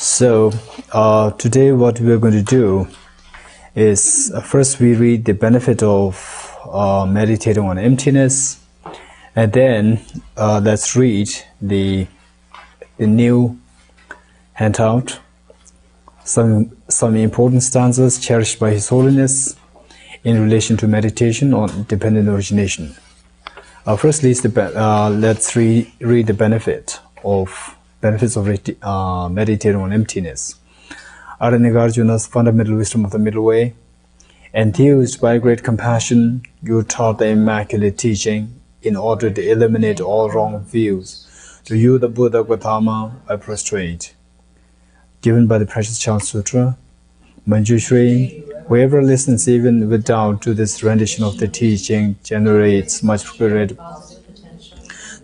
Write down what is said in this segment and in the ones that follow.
So today what we are going to do is first we read the benefit of meditating on emptiness, and then let's read the new handout, some important stanzas cherished by His Holiness in relation to meditation on dependent origination. Firstly, let's read the benefits of meditating on emptiness. Aranagarjuna's fundamental wisdom of the middle way. Enthused by great compassion, you taught the immaculate teaching in order to eliminate all wrong views. To you, the Buddha Gautama, I prostrate. Given by the Precious Child Sutra, Manjushri, whoever listens even with doubt to this rendition of the teaching generates much greater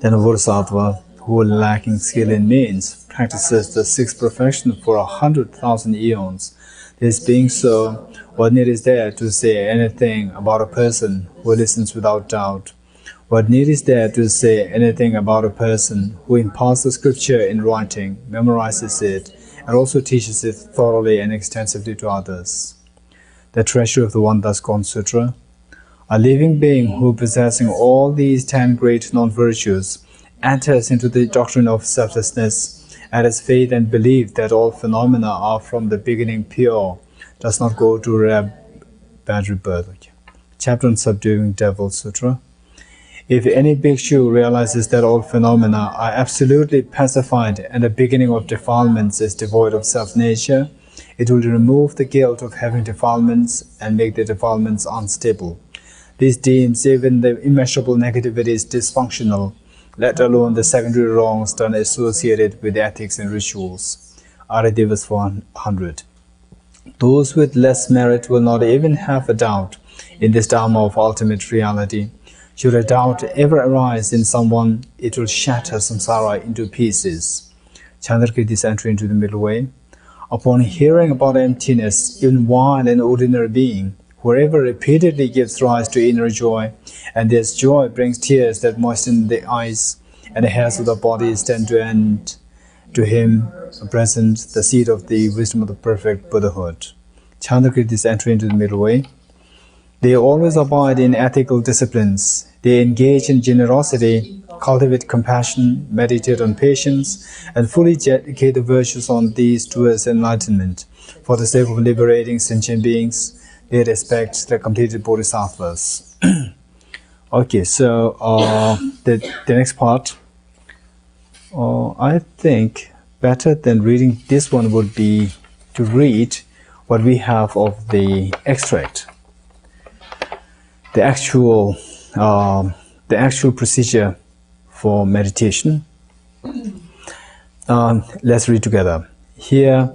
than a Bodhisattva who, lacking skill in means, practices the sixth perfection for 100,000 eons. This being so, what need is there to say anything about a person who listens without doubt? What need is there to say anything about a person who imparts the scripture in writing, memorizes it, and also teaches it thoroughly and extensively to others? The treasure of the One Thus Gone Sutra. A living being who, possessing all these 10 great non-virtues, enters into the doctrine of selflessness and has faith and belief that all phenomena are from the beginning pure, does not go to bad rebirth. Chapter on Subduing Devil Sutra. If any bhikshu realizes that all phenomena are absolutely pacified and the beginning of defilements is devoid of self-nature, it will remove the guilt of having defilements and make the defilements unstable. This deems even the immeasurable negativities dysfunctional, let alone the secondary wrongs done associated with ethics and rituals. Aradevas 100. Those with less merit will not even have a doubt in this Dharma of ultimate reality. Should a doubt ever arise in someone, it will shatter samsara into pieces. Chandrakirti's entry into the middle way. Upon hearing about emptiness, even while an ordinary being, whoever repeatedly gives rise to inner joy, and this joy brings tears that moisten the eyes, and the hairs of the body stand to end to him present, the seed of the wisdom of the perfect Buddhahood. Chandrakirti's entry into the middle way. They always abide in ethical disciplines. They engage in generosity, cultivate compassion, meditate on patience, and fully dedicate the virtues on these towards enlightenment. For the sake of liberating sentient beings, they respect the completed bodhisattvas. Okay, so the next part, I think better than reading this one would be to read what we have of the extract. The actual procedure for meditation. Let's read together. Here,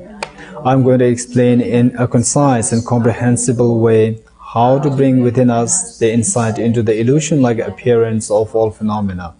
I'm going to explain in a concise and comprehensible way how to bring within us the insight into the illusion-like appearance of all phenomena.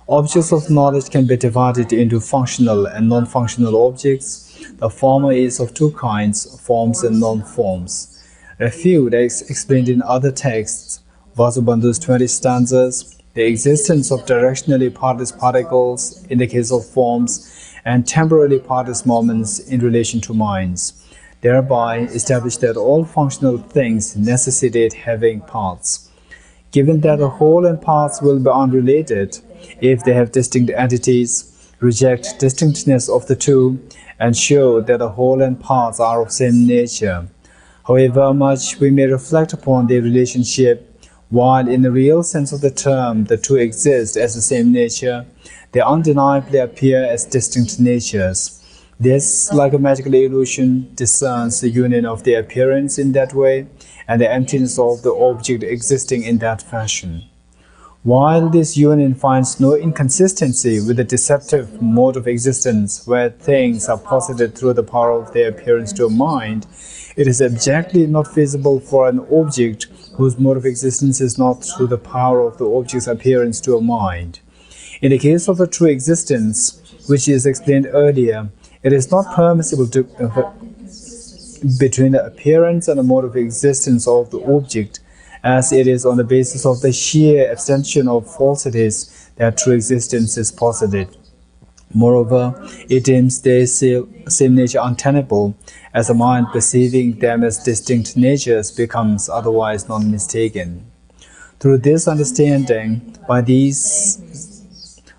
Objects of knowledge can be divided into functional and non-functional objects. The former is of two kinds, forms and non-forms. A few that is explained in other texts, Vasubandhu's 20 stanzas, the existence of directionally partless particles in the case of forms, and temporally partless moments in relation to minds, thereby establish that all functional things necessitate having parts. Given that the whole and parts will be unrelated, if they have distinct entities, reject distinctness of the two, and show that the whole and parts are of same nature. However much we may reflect upon their relationship, while in the real sense of the term the two exist as the same nature, they undeniably appear as distinct natures. This, like a magical illusion, discerns the union of their appearance in that way and the emptiness of the object existing in that fashion. While this union finds no inconsistency with the deceptive mode of existence where things are posited through the power of their appearance to a mind, it is abjectly not feasible for an object whose mode of existence is not through the power of the object's appearance to a mind. In the case of a true existence, which is explained earlier, it is not permissible to between the appearance and the mode of existence of the object, as it is on the basis of the sheer abstention of falsities that true existence is posited. Moreover, it deems their same nature untenable, as the mind perceiving them as distinct natures becomes otherwise non-mistaken. Through this understanding, by these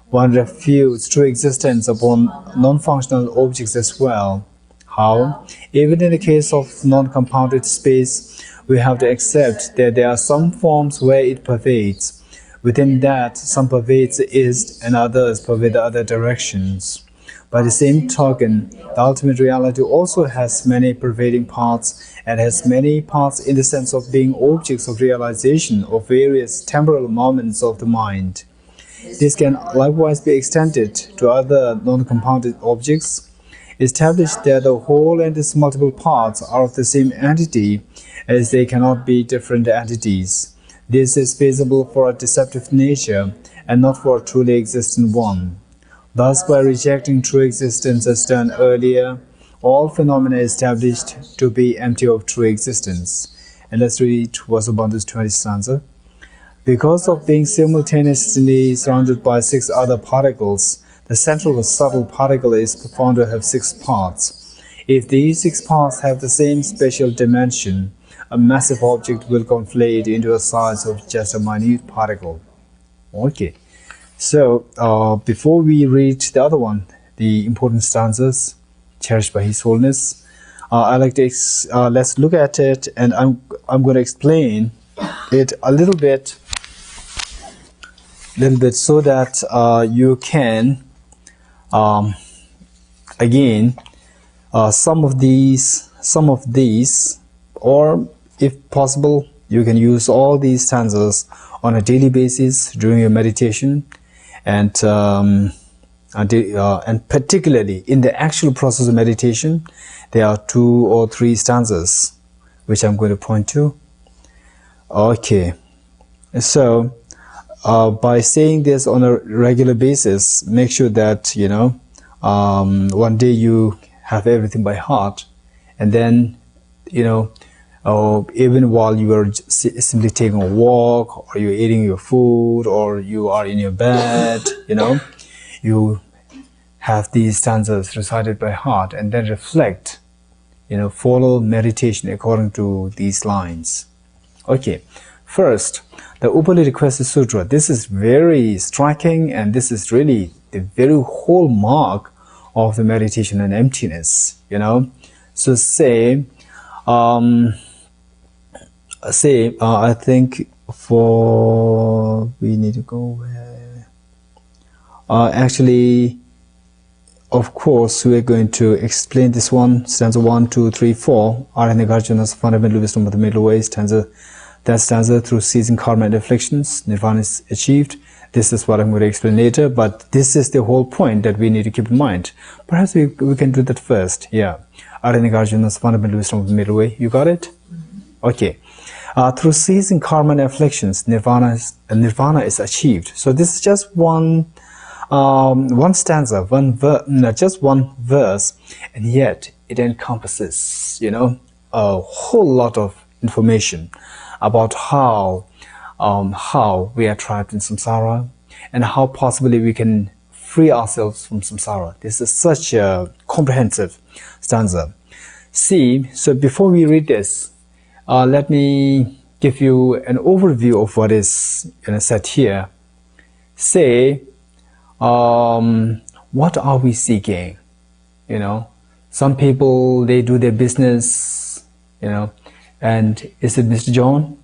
one refutes true existence upon non-functional objects as well. How? Even in the case of non-compounded space, we have to accept that there are some forms where it pervades. Within that, some pervades the east and others pervade the other directions. By the same token, the ultimate reality also has many pervading parts and has many parts in the sense of being objects of realization of various temporal moments of the mind. This can likewise be extended to other non-compounded objects. Establish that the whole and its multiple parts are of the same entity, as they cannot be different entities. This is feasible for a deceptive nature, and not for a truly existent one. Thus, by rejecting true existence as done earlier, all phenomena are established to be empty of true existence. And let's read Vasubandhu's 20th stanza. Because of being simultaneously surrounded by 6 other particles, the central subtle particle is found to have 6 parts. If these 6 parts have the same spatial dimension, a massive object will conflate into a size of just a minute particle. Okay, so before we read the other one, the important stanzas cherished by His Holiness, I like to let's look at it, and I'm going to explain it a little bit so that you can again some of these, or if possible, you can use all these stanzas on a daily basis during your meditation, and particularly in the actual process of meditation, there are 2 or 3 stanzas which I'm going to point to. Okay, so by saying this on a regular basis, make sure that one day you have everything by heart, and then even while you are simply taking a walk, or you're eating your food, or you are in your bed, you have these stanzas recited by heart, and then reflect, follow meditation according to these lines. Okay, first, the Upali Requested Sutra. This is very striking, and this is really the very hallmark of the meditation and emptiness, So say, I think we need to go where, actually, of course, we're going to explain this one, stanza 1, 2, 3, 4, Arahanagarjuna's fundamental wisdom of the middle way, that stanza, through ceasing karma and afflictions, nirvana is achieved. This is what I'm going to explain later, but this is the whole point that we need to keep in mind. Perhaps we can do that first. Yeah. Arahanagarjuna's fundamental wisdom of the middle way. You got it? Okay. Through ceasing karma and afflictions, nirvana is achieved. So this is just one stanza, just one verse, and yet it encompasses, a whole lot of information about how we are trapped in samsara, and how possibly we can free ourselves from samsara. This is such a comprehensive stanza. See, so before we read this, let me give you an overview of what is said here. Say, what are we seeking? Some people, they do their business, and is it Mr. John?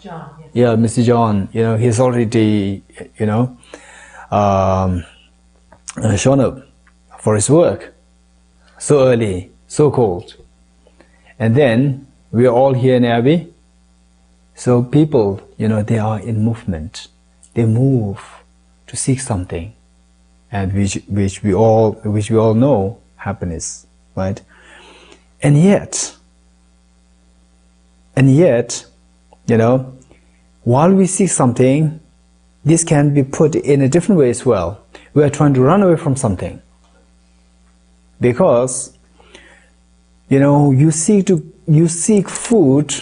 John, yes. Yeah, Mr. John, he's already, shown up for his work so early, so cold. And then we are all here in Abbey. So people, they are in movement. They move to seek something, and which we all know, happiness, right? And yet, while we seek something, this can be put in a different way as well. We are trying to run away from something, because you seek food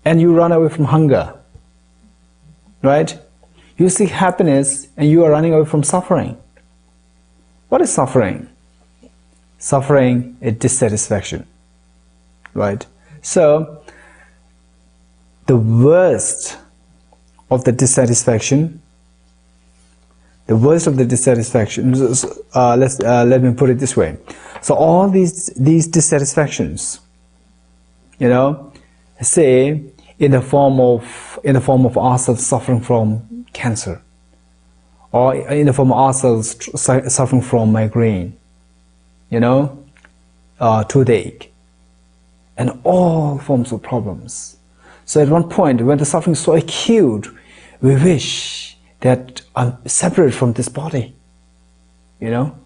and you run away from hunger, right? You seek happiness and you are running away from suffering. What is suffering? Suffering is dissatisfaction, right? So the worst of the dissatisfaction, let me put it this way. So all these dissatisfactions, you know, say in the form of ourselves suffering from cancer, or in the form of ourselves suffering from migraine, you know, toothache, and all forms of problems. So at one point, when the suffering is so acute, we wish that I'm separate from this body, you know.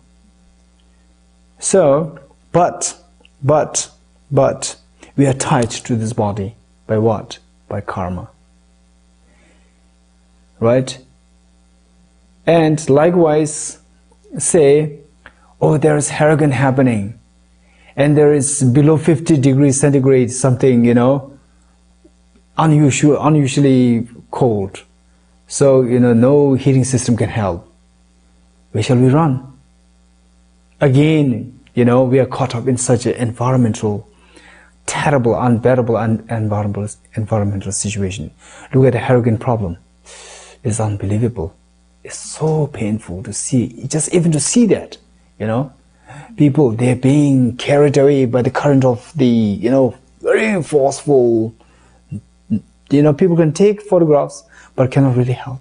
So, but we are tied to this body by what? By karma, right? And likewise, say, oh, there is hurricane happening, and there is below 50 degrees centigrade something, you know, unusually cold. So, you know, no heating system can help. Where shall we run? Again, you know, we are caught up in such an environmental, terrible, unbearable environmental situation. Look at the hurricane problem. It's unbelievable. It's so painful to see, just even to see that, you know. People, they're being carried away by the current of the, you know, very forceful, you know, people can take photographs, but cannot really help.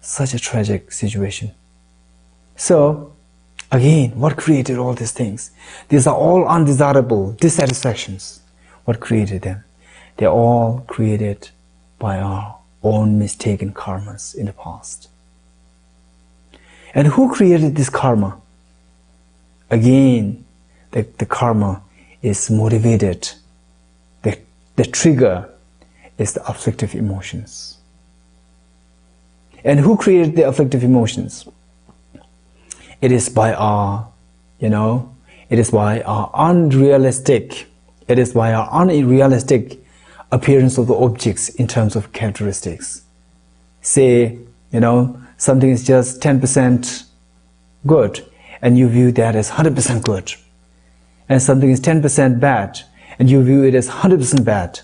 Such a tragic situation. So, again, what created all these things? These are all undesirable dissatisfactions. What created them? They're all created by our own mistaken karmas in the past. And who created this karma? Again, the karma is motivated. The trigger is the afflictive emotions. And who created the afflictive emotions? It is by our, you know, it is by our unrealistic appearance of the objects in terms of characteristics. Say, you know, something is just 10% good, and you view that as 100% good. And something is 10% bad, and you view it as 100% bad.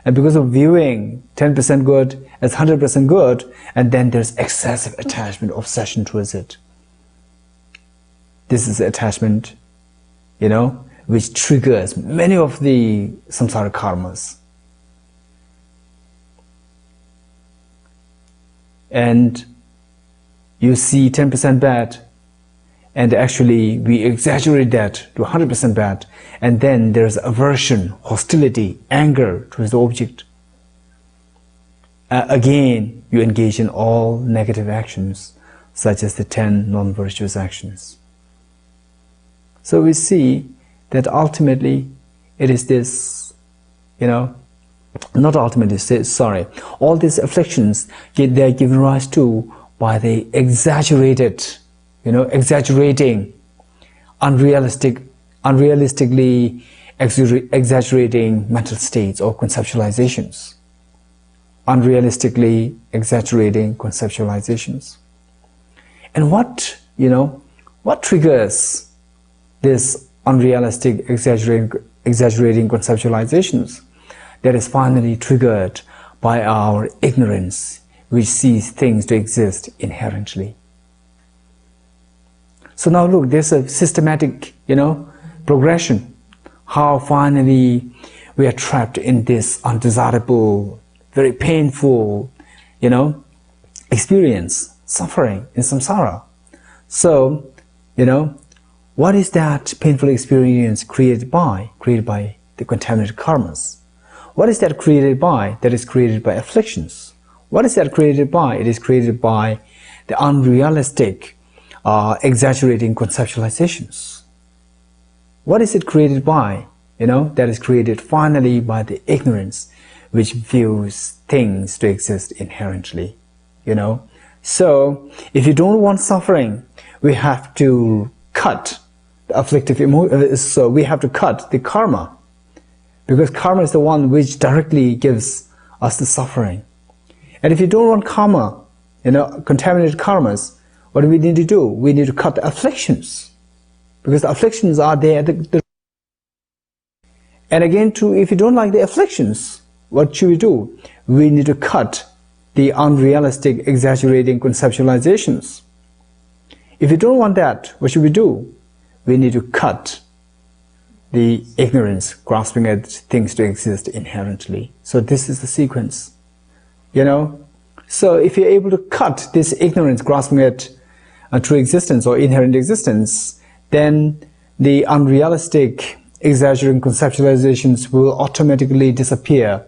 And because of viewing 10% good as 100% good, and then there's excessive attachment, obsession towards it. This is attachment, you know, which triggers many of the samsara karmas. And you see 10% bad, and actually we exaggerate that to 100% bad, and then there's aversion, hostility, anger towards the object. Again, you engage in all negative actions, such as the 10 non-virtuous actions. So we see that ultimately it is this, you know, not ultimately, sorry, all these afflictions, they are given rise to by the exaggerated, you know, exaggerating, unrealistically exaggerating mental states or conceptualizations. Unrealistically exaggerating conceptualizations. And what, you know, what triggers this unrealistic exaggerating conceptualizations? That is finally triggered by our ignorance, which sees things to exist inherently. So now look, there's a systematic, you know, progression. How finally we are trapped in this undesirable, very painful, you know, experience, suffering in samsara. So, you know, what is that painful experience created by? Created by the contaminated karmas. What is that created by? That is created by afflictions. What is that created by? It is created by the unrealistic, exaggerating conceptualizations. What is it created by? You know, that is created finally by the ignorance which views things to exist inherently. You know, so if you don't want suffering, we have to cut the afflictive so we have to cut the karma, because karma is the one which directly gives us the suffering. And if you don't want karma, you know, contaminated karmas, what do we need to do? We need to cut the afflictions, because the afflictions are there. And again, if you don't like the afflictions, what should we do? We need to cut the unrealistic, exaggerating conceptualizations. If you don't want that, what should we do? We need to cut the ignorance, grasping at things to exist inherently. So this is the sequence, So if you're able to cut this ignorance, grasping at a true existence or inherent existence, then the unrealistic, exaggerating conceptualizations will automatically disappear,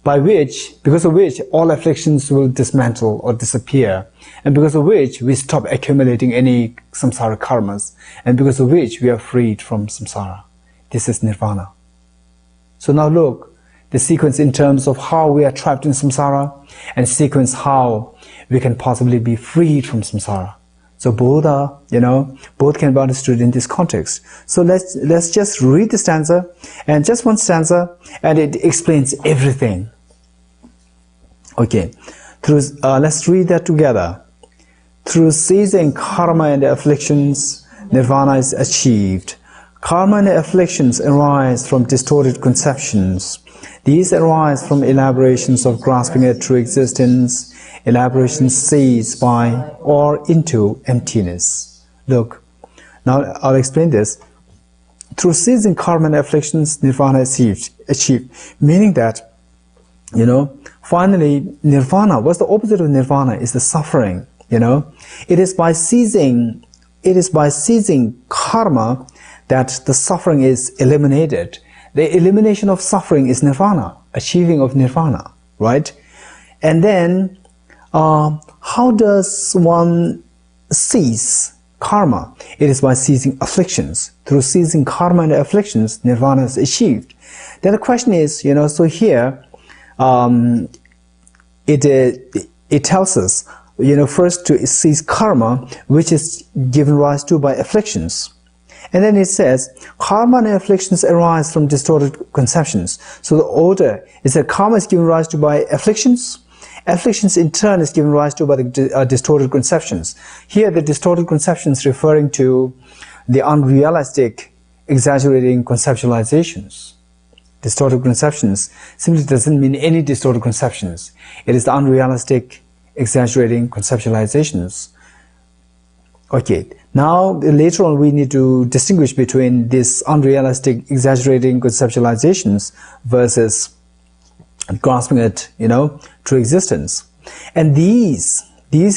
because of which all afflictions will dismantle or disappear, and because of which we stop accumulating any samsara karmas, and because of which we are freed from samsara. This is nirvana. So now look, the sequence in terms of how we are trapped in samsara, and sequence how we can possibly be freed from samsara. So both are, both can be understood in this context. So let's just read the stanza, and just one stanza, and it explains everything. Okay, let's read that together. Through ceasing karma and afflictions, nirvana is achieved. Karma and afflictions arise from distorted conceptions. These arise from elaborations of grasping at true existence. Elaborations cease by or into emptiness. Look, now I'll explain this. Through ceasing karma and afflictions, nirvana is achieved. Meaning that, finally, nirvana, what's the opposite of nirvana? Is the suffering, It is by ceasing karma that the suffering is eliminated. The elimination of suffering is nirvana, achieving of nirvana, right? And then, how does one cease karma? It is by ceasing afflictions. Through ceasing karma and afflictions, nirvana is achieved. Then the question is, so here, it tells us, first to cease karma, which is given rise to by afflictions. And then it says, karma and afflictions arise from distorted conceptions. So the order is that karma is given rise to by afflictions. Afflictions in turn is given rise to by the distorted conceptions. Here the distorted conceptions referring to the unrealistic, exaggerating conceptualizations. Distorted conceptions simply doesn't mean any distorted conceptions. It is the unrealistic, exaggerating conceptualizations. Okay, now later on we need to distinguish between these unrealistic, exaggerating conceptualizations versus grasping at, true existence. And these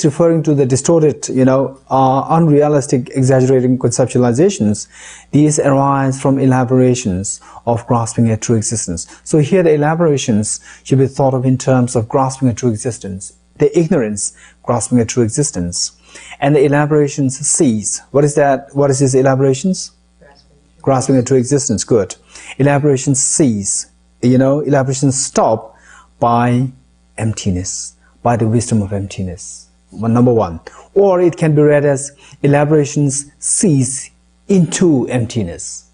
referring to the distorted, unrealistic, exaggerating conceptualizations, these arise from elaborations of grasping at true existence. So here the elaborations should be thought of in terms of grasping at true existence, the ignorance grasping at true existence. And the elaborations cease. What is that? What is these elaborations? Grasping at true existence. Good. Elaborations cease. Elaborations stop by emptiness, by the wisdom of emptiness. Number one. Or it can be read as elaborations cease into emptiness.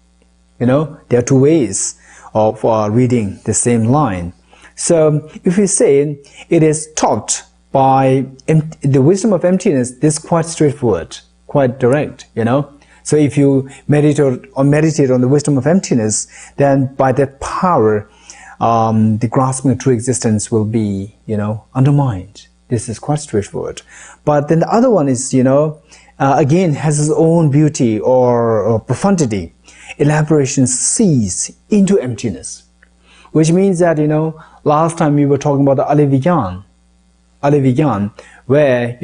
There are two ways of reading the same line. So if we say it is taught by the wisdom of emptiness, this is quite straightforward, quite direct, So if you meditate on the wisdom of emptiness, then by that power, the grasping of true existence will be, undermined. This is quite straightforward. But then the other one is, again, has its own beauty or profundity. Elaborations cease into emptiness, which means that, last time we were talking about the Alivigyan, where,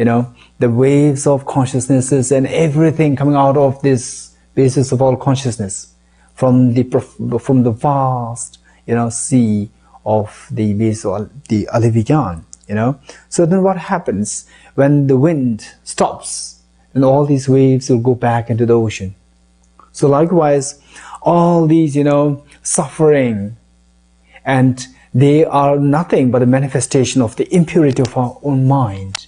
the waves of consciousnesses and everything coming out of this basis of all consciousness from the vast, sea of the base of the Alivigyan, So then what happens when the wind stops and all these waves will go back into the ocean? So likewise, all these, suffering, and they are nothing but a manifestation of the impurity of our own mind,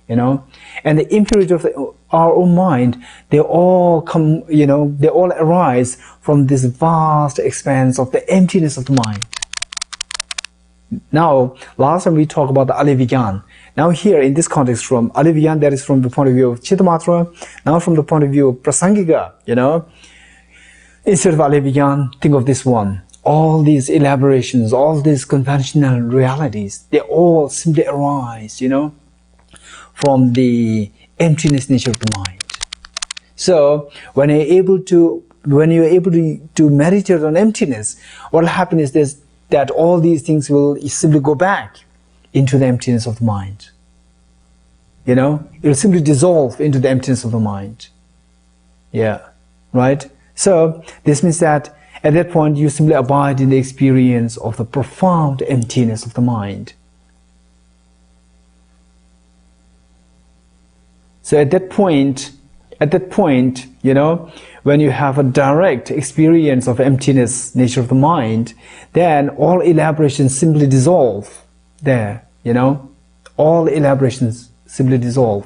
and the impurity of our own mind, they all come, they all arise from this vast expanse of the emptiness of the mind. Now, last time we talked about the Alivigyan, Now here in this context from Aliviyan, that is from the point of view of Chittamatra. Now from the point of view of Prasangika, instead of Aliviyan, think of this one. All these elaborations, all these conventional realities, they all simply arise, from the emptiness nature of the mind. So when you're able to meditate on emptiness, what will happen is this, that all these things will simply go back into the emptiness of the mind. It will simply dissolve into the emptiness of the mind. Yeah, right? So this means that at that point you simply abide in the experience of the profound emptiness of the mind. So at that point, when you have a direct experience of emptiness nature of the mind, then all elaborations simply dissolve there, all elaborations simply dissolve.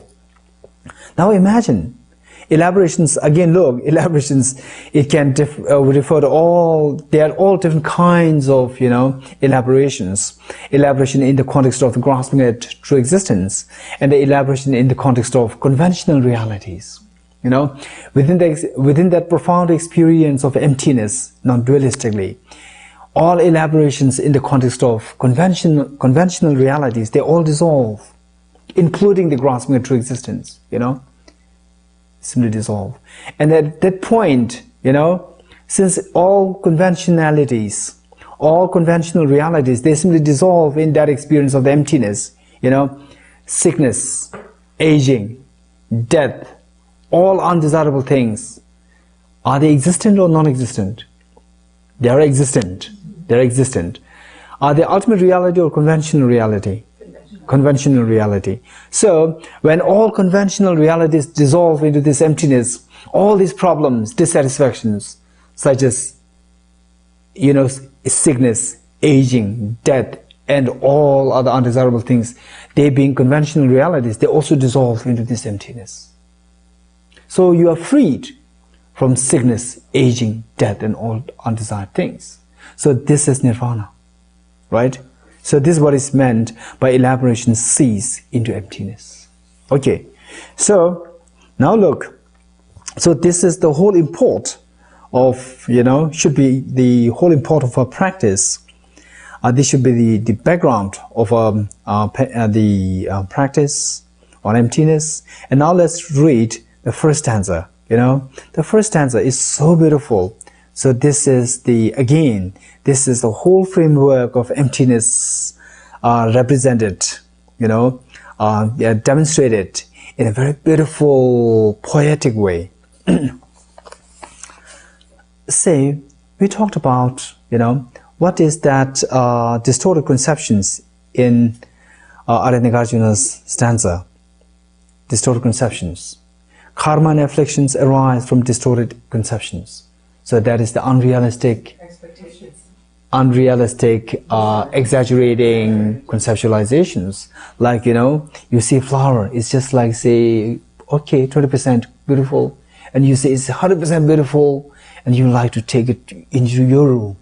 Now imagine, elaborations, again look, elaborations, it can refer to all, they are all different kinds of, elaborations. Elaboration in the context of the grasping at true existence, and the elaboration in the context of conventional realities. Within that profound experience of emptiness, non-dualistically, all elaborations in the context of conventional realities, they all dissolve, including the grasping at true existence, simply dissolve. And at that point, since all conventional realities, they simply dissolve in that experience of the emptiness, sickness, aging, death, all undesirable things, are they existent or non-existent? They are existent. Are they ultimate reality or conventional reality? Conventional reality. So when all conventional realities dissolve into this emptiness, all these problems, dissatisfactions, such as sickness, aging, death, and all other undesirable things, they being conventional realities, they also dissolve into this emptiness. So you are freed from sickness, aging, death, and all undesired things. So this is nirvana, right? So this is what is meant by elaboration cease into emptiness. Okay, so now look. So this is the whole import of, should be the whole import of our practice. This should be the background of the practice on emptiness. And now let's read the first stanza. The first stanza is so beautiful. So this is the whole framework of emptiness represented, demonstrated in a very beautiful, poetic way. Say, we talked about, what is that distorted conceptions in Nagarjuna's stanza. Distorted conceptions. Karma and afflictions arise from distorted conceptions. So that is the unrealistic expectations, exaggerating conceptualizations. Like, you see a flower, it's just like, say, okay, 20% beautiful, and you say it's 100% beautiful, and you like to take it into your room,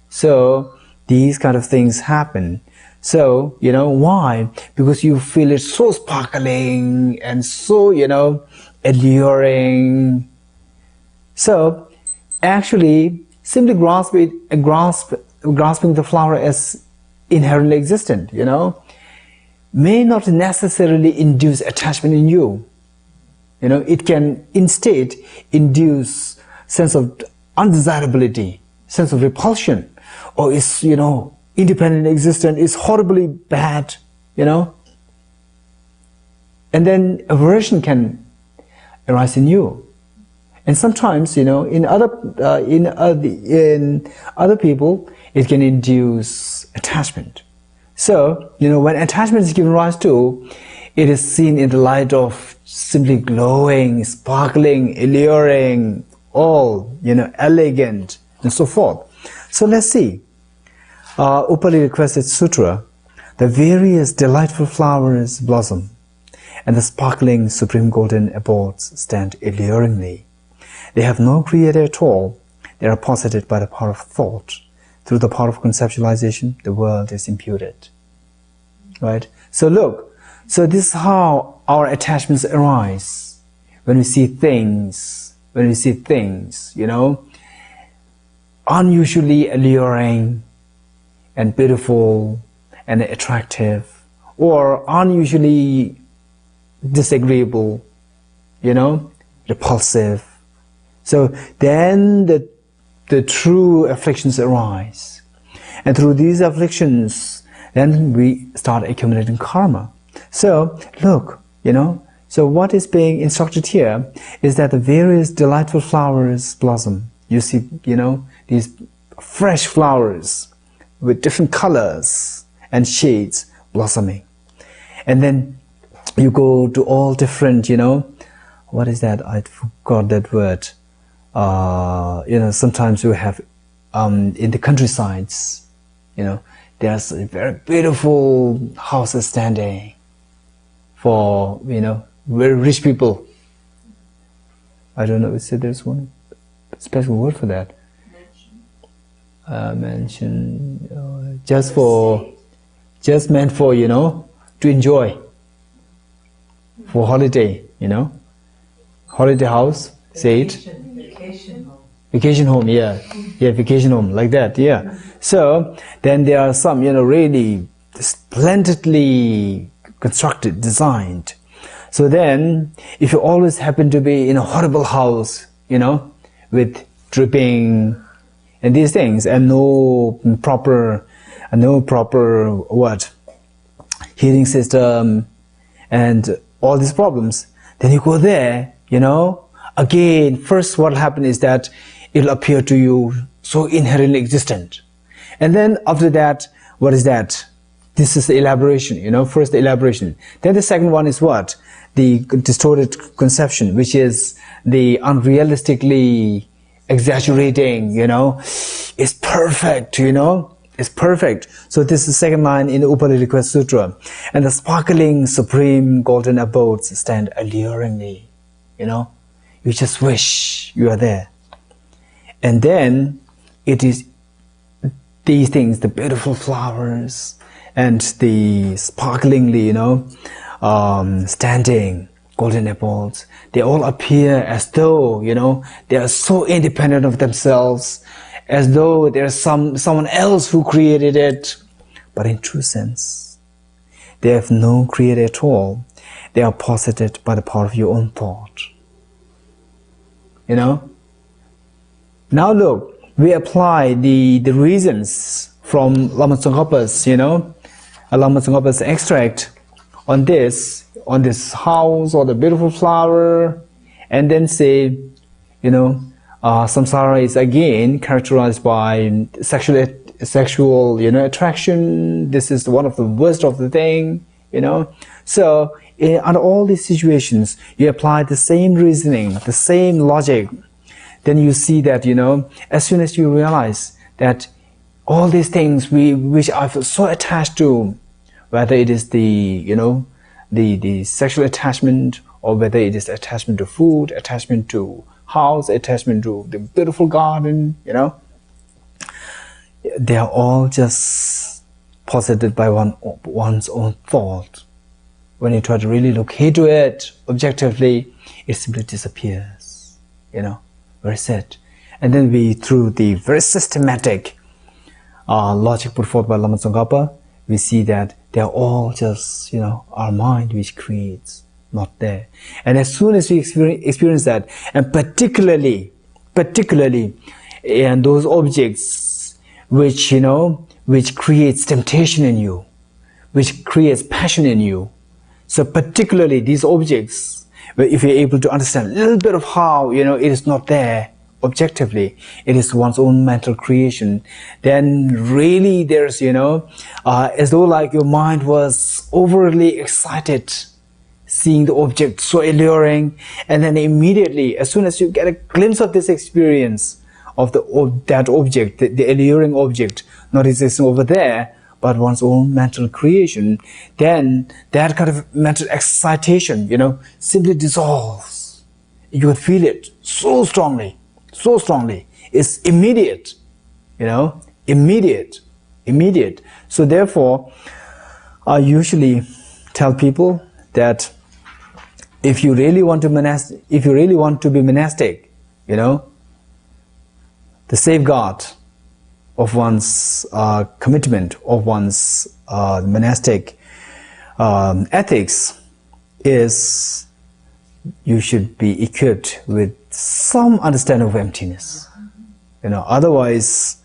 So these kind of things happen. So, why? Because you feel it so sparkling and so, alluring. So, actually, simply grasping the flower as inherently existent, may not necessarily induce attachment in you. It can instead induce sense of undesirability, sense of repulsion, or is, independent existent, is horribly bad, And then aversion can arise in you. And sometimes, in other people, it can induce attachment. So, when attachment is given rise to, it is seen in the light of simply glowing, sparkling, alluring, all, elegant, and so forth. So let's see. Upali requested sutra, the various delightful flowers blossom, and the sparkling supreme golden abodes stand alluringly. They have no creator at all. They are posited by the power of thought. Through the power of conceptualization, the world is imputed. right? So look, so this is how our attachments arise when we see things, you know, unusually alluring and beautiful and attractive, or unusually disagreeable, you know, repulsive. So then the true afflictions arise. And through these afflictions, then we start accumulating karma. So look, you know, so what is being instructed here is that the various delightful flowers blossom. You see, you know, these fresh flowers with different colors and shades blossoming. And then you go to all different, you know, what is that? I forgot that word. You know, sometimes we have in the countrysides, you know, there's a very beautiful houses standing for, you know, very rich people. I don't know if there's one special word for that. Mansion, just meant for, you know, to enjoy, for holiday, you know, holiday house, say it. Vacation home, yeah, vacation home, like that, yeah. So then there are some, you know, really splendidly constructed, designed. So then, if you always happen to be in a horrible house, you know, with dripping and these things, and no proper what, heating system, and all these problems, then you go there, you know, again, first what will happen is that it'll appear to you so inherently existent. And then after that, what is that? This is the elaboration, you know, first the elaboration. Then the second one is what? The distorted conception, which is the unrealistically exaggerating, you know, it's perfect, you know, it's perfect. So this is the second line in the Upali Request Sutra. And the sparkling supreme golden abodes stand alluringly, you know, you just wish you are there. And then it is these things, the beautiful flowers and the sparklingly, you know, standing golden apples, they all appear as though, you know, they are so independent of themselves, as though there's someone else who created it. But in true sense, they have no creator at all. They are posited by the power of your own thought. You know? Now look, we apply the reasons from Lama Tsongkhapa's, you know, Lama Tsongkhapa's extract on this house or the beautiful flower, and then say, you know, samsara is again characterized by sexual, you know, attraction. This is one of the worst of the thing, you know. So under all these situations, you apply the same reasoning, the same logic. Then you see that, you know, as soon as you realize that all these things which I feel so attached to, whether it is the, you know, the sexual attachment, or whether it is attachment to food, attachment to house, attachment to the beautiful garden, you know, they are all just posited by one's own thought. When you try to really look into it objectively, it simply disappears, you know, very sad. And then we, through the very systematic logic put forth by Lama Tsongkhapa, we see that they are all just, you know, our mind which creates, not there. And as soon as we experience that, and particularly in those objects which, you know, which creates temptation in you, which creates passion in you. So particularly these objects, if you're able to understand a little bit of how, you know, it is not there objectively, it is one's own mental creation, then really there's, you know, as though like your mind was overly excited seeing the object so alluring, and then immediately, as soon as you get a glimpse of this experience of that object, the alluring object not existing over there, but one's own mental creation, then that kind of mental excitation, you know, simply dissolves. You will feel it so strongly. It's immediate, you know, immediate. So therefore, I usually tell people that if you really want to be monastic, the safeguard of one's commitment, of one's monastic ethics is you should be equipped with some understanding of emptiness. Otherwise,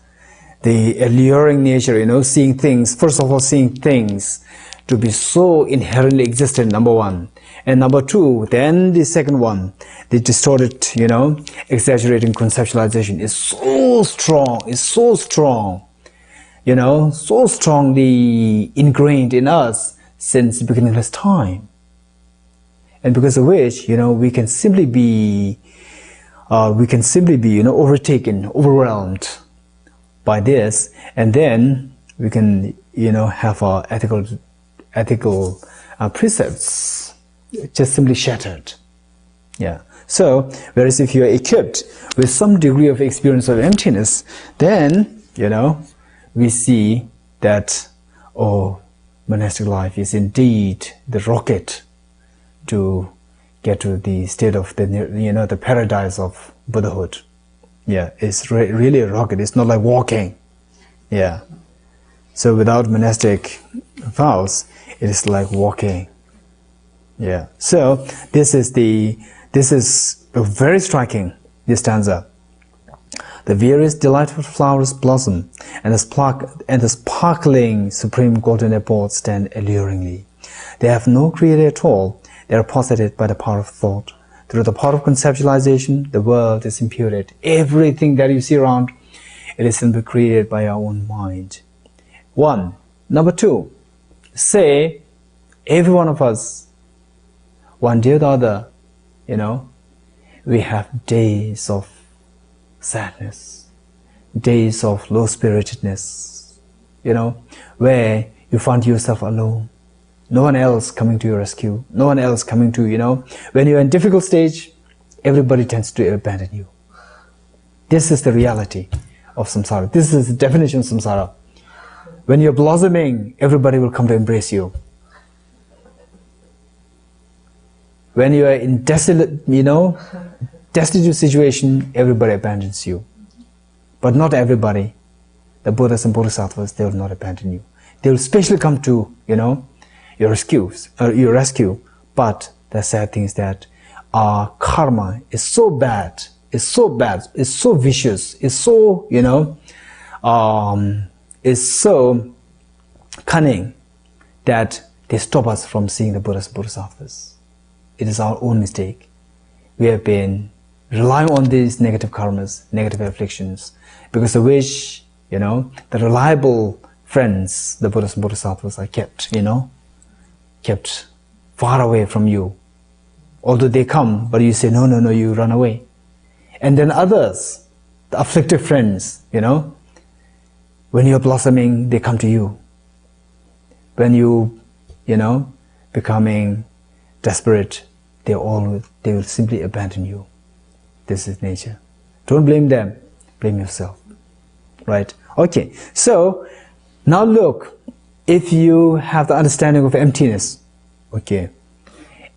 the alluring nature, seeing things, first of all, seeing things to be so inherently existent, number one. And number two, then the second one, the distorted, exaggerating conceptualization is so strong, so strongly ingrained in us since beginningless time. And because of which, we can simply be overtaken, overwhelmed by this, and then we can, have our ethical precepts just simply shattered. Yeah. So, whereas if you are equipped with some degree of experience of emptiness, then, we see that, monastic life is indeed the rocket to get to the state of the paradise of Buddhahood. Yeah, it's really a rocket. It's not like walking. Yeah. So without monastic vows, it is like walking. Yeah. So this is very striking, this stanza. The various delightful flowers blossom, and the sparkling supreme golden apples stand alluringly. They have no creator at all. They are possessed by the power of thought. Through the power of conceptualization, the world is imputed. Everything that you see around, it is simply created by our own mind. One. Number two, say, every one of us, one day or the other, we have days of sadness, days of low-spiritedness, where you find yourself alone. No one else coming to your rescue. No one else coming to, when you're in difficult stage, everybody tends to abandon you. This is the reality of samsara. This is the definition of samsara. When you're blossoming, everybody will come to embrace you. When you are in destitute situation, everybody abandons you. But not everybody. The Buddhas and Bodhisattvas, they will not abandon you. They will specially come to, your rescue. But the sad thing is that our karma is so bad, it's so vicious, it's so, is so cunning that they stop us from seeing the Buddhas and Bodhisattvas. It is our own mistake. We have been relying on these negative karmas, negative afflictions, because of which, the reliable friends, the Buddhas and Bodhisattvas, are kept far away from you. Although they come, but you say, no, you run away. And then others, the afflicted friends, when you're blossoming, they come to you. When you, becoming desperate, they will simply abandon you. This is nature. Don't blame them, blame yourself. Right? Okay, so now look, if you have the understanding of emptiness,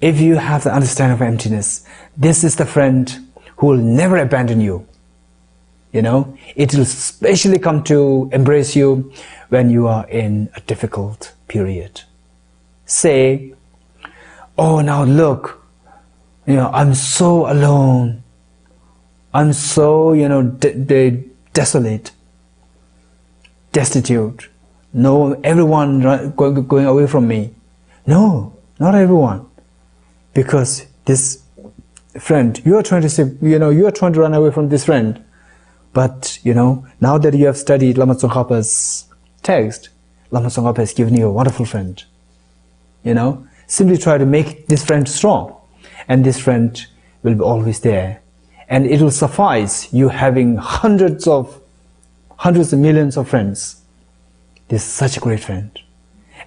if you have the understanding of emptiness, this is the friend who will never abandon you. It will especially come to embrace you when you are in a difficult period. Say, oh, now look, I'm so alone. I'm so, desolate, destitute. No, everyone going away from me. No, not everyone. Because this friend, you are trying to say, you are trying to run away from this friend. But, now that you have studied Lama Tsongkhapa's text, Lama Tsongkhapa has given you a wonderful friend. Simply try to make this friend strong. And this friend will be always there. And it will suffice you having hundreds of millions of friends. This is such a great friend.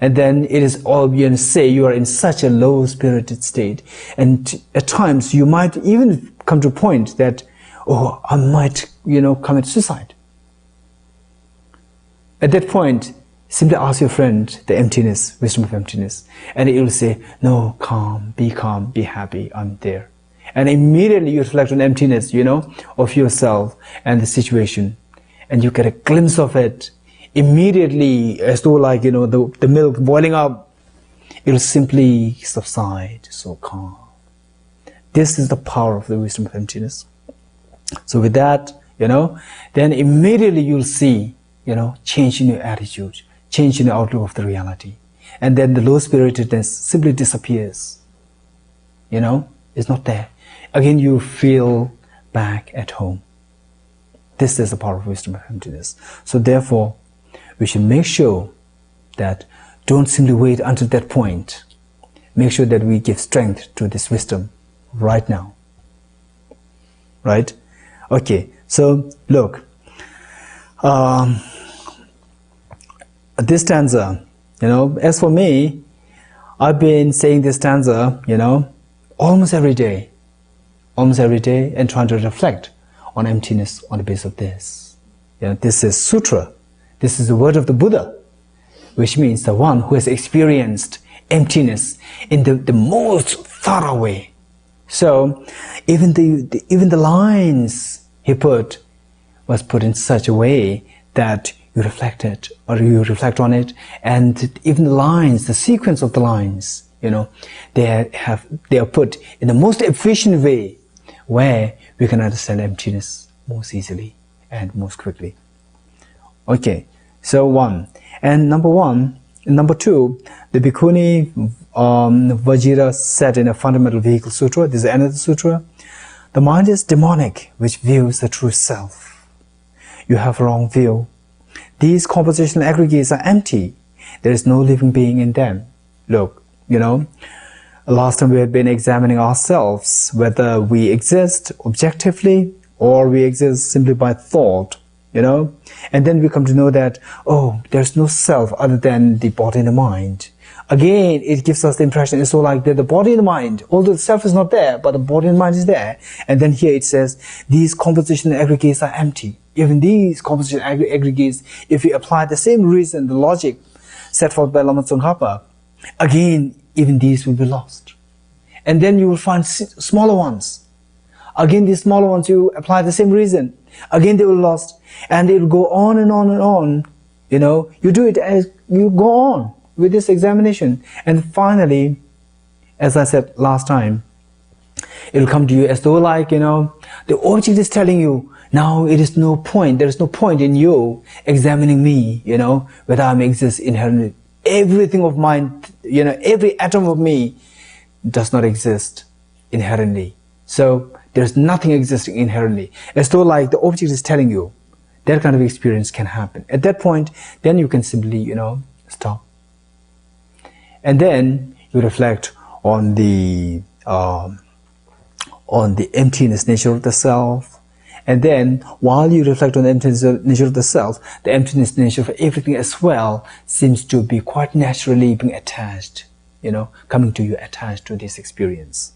And then it is all, say you are in such a low-spirited state. And at times you might even come to a point that, oh, I might, commit suicide. At that point, Simply ask your friend the emptiness, wisdom of emptiness, and it will say, no, calm, be happy, I'm there. And immediately you reflect on emptiness, of yourself and the situation, and you get a glimpse of it. Immediately, as though like, the milk boiling up, it will simply subside, so calm. This is the power of the wisdom of emptiness. So with that, then immediately you'll see, change in your attitude, change in the outlook of the reality. And then the low-spiritedness simply disappears. It's not there. Again, you feel back at home. This is the power of wisdom of emptiness. So therefore, we should make sure that don't simply wait until that point. Make sure that we give strength to this wisdom right now. Right? Okay, so look. This stanza, as for me, I've been saying this stanza, almost every day, and trying to reflect on emptiness on the basis of this. This is sutra. This is the word of the Buddha, which means the one who has experienced emptiness in the most thorough way. So even the lines he put was put in such a way that you reflect it, or you reflect on it, and even the lines, the sequence of the lines, they are put in the most efficient way where we can understand emptiness most easily and most quickly. Okay, so one. And number two, the Bhikkhuni Vajira said in a Fundamental Vehicle Sutra, this is another sutra, the mind is demonic, which views the true self. You have wrong view. These compositional aggregates are empty. There is no living being in them. Look, last time we had been examining ourselves, whether we exist objectively or we exist simply by thought, and then we come to know that, there's no self other than the body and the mind. Again, it gives us the impression it's so like the body and the mind, although the self is not there, but the body and mind is there. And then here it says, these compositional aggregates are empty. Even these compositional aggregates, if we apply the same reason, the logic set forth by Lama Tsongkhapa, again, even these will be lost. And then you will find smaller ones. Again, these smaller ones, you apply the same reason. Again, they will lost. And it will go on and on and on. You do it as you go on with this examination. And finally, as I said last time, it will come to you as though like, the object is telling you, now it is no point, there is no point in you examining me, whether I exist inherently. Everything of mine, every atom of me does not exist inherently. So there is nothing existing inherently. As though like the object is telling you, that kind of experience can happen. At that point, then you can simply, stop. And then you reflect on the emptiness nature of the self. And then, while you reflect on the emptiness nature of the self, the emptiness nature of everything as well seems to be quite naturally being attached, coming to you attached to this experience.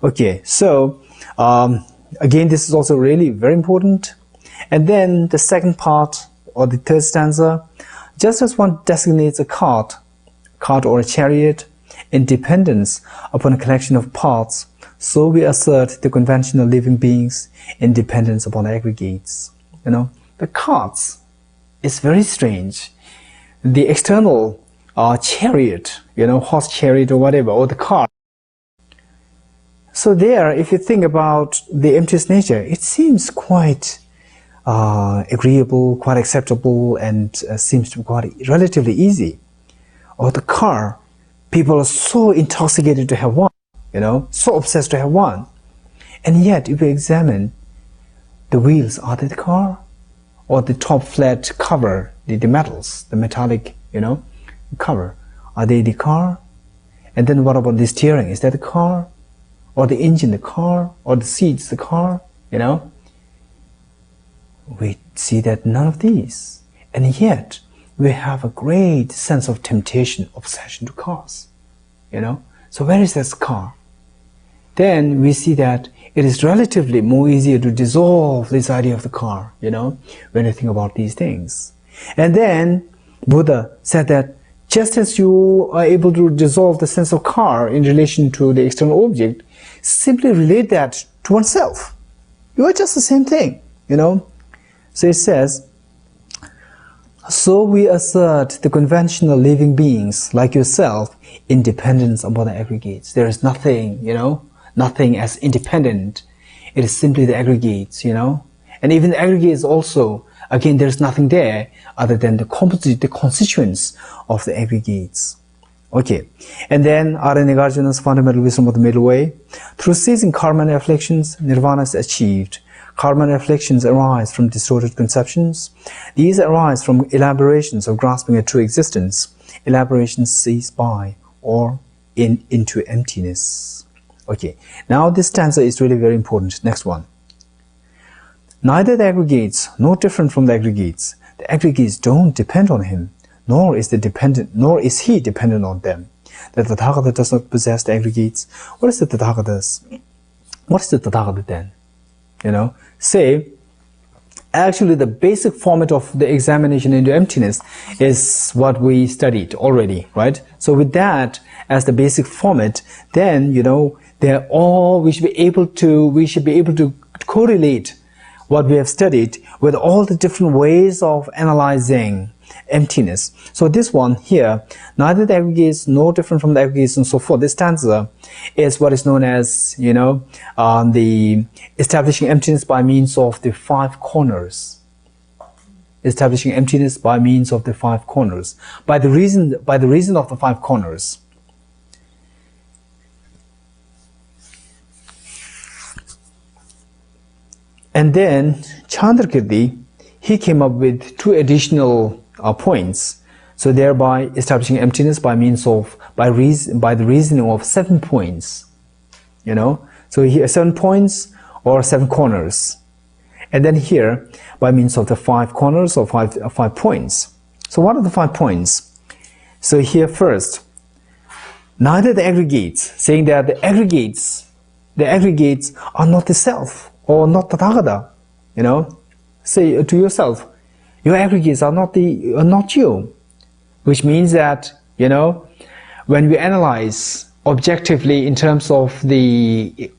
Okay, so, again, this is also really very important. And then the second part, or the third stanza, just as one designates a cart or a chariot in dependence upon a collection of parts, so we assert the conventional living beings in dependence upon aggregates. The carts is very strange. The external chariot, horse chariot or whatever, or the cart. So there, if you think about the emptiness nature, it seems quite agreeable, quite acceptable, and seems to be quite relatively easy. Or the car, people are so intoxicated to have one. So obsessed to have one. And yet, if you examine the wheels, are they the car? Or the top flat cover, the metals, the metallic, cover, are they the car? And then what about the steering? Is that the car? Or the engine, the car? Or the seats, the car? We see that none of these. And yet, we have a great sense of temptation, obsession to cars. So where is this car? Then we see that it is relatively more easier to dissolve this idea of the car, when you think about these things. And then Buddha said that just as you are able to dissolve the sense of car in relation to the external object, simply relate that to oneself. You are just the same thing, you know. So it says, so we assert the conventional living beings like yourself independence about the aggregates. There is nothing, you know, nothing as independent. It is simply the aggregates, you know. And even the aggregates also, again, there is nothing there other than the constituents of the aggregates. Okay, and then R.N. Nagarjuna's fundamental wisdom of the middle way. Through ceasing karma and afflictions, nirvana is achieved. Karma and afflictions arise from distorted conceptions. These arise from elaborations of grasping a true existence. Elaborations cease by or into emptiness. Okay, now this stanza is really very important. Next one. Neither the aggregates nor different from the aggregates. The aggregates don't depend on him, nor is he dependent on them. The Tathagata does not possess the aggregates. What is the Tathagata? What is the Tathagata then? You know, say, actually the basic format of the examination into emptiness is what we studied already, right? So with that as the basic format, then, you know, we should be able to correlate what we have studied with all the different ways of analyzing emptiness. So this one here, neither the aggregates nor different from the aggregates and so forth. This stanza is what is known as, you know, the establishing emptiness by means of the five corners. Establishing emptiness by means of the five corners. By the reason of the five corners. And then Chandrakirti, he came up with two additional points. So thereby establishing emptiness by means of by the reasoning of 7 points. You know, so here 7 points or 7 corners, and then here by means of the 5 corners or five points. So what are the 5 points? So here first, neither the aggregates, saying that the aggregates are not the self. Or not Tathagata, you know. Say to yourself, your aggregates are not you, which means that, you know, when we analyze objectively in terms of the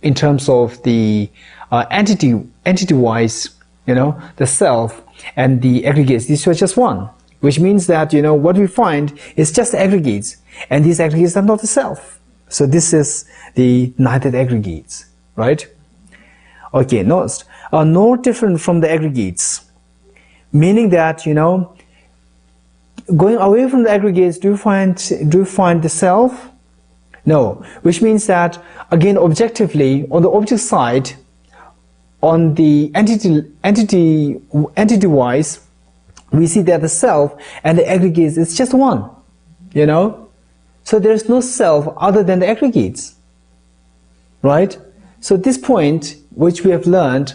entity-wise, you know, the self and the aggregates, these are just one, which means that, you know, what we find is just aggregates, and these aggregates are not the self. So this is the neither the aggregates, right? Okay, next, nor different from the aggregates, meaning that, you know, going away from the aggregates, do you find the self? No, which means that, again, objectively, on the object side, on the entity-wise, we see that the self and the aggregates is just one, you know. So there is no self other than the aggregates, right? So this point, which we have learned,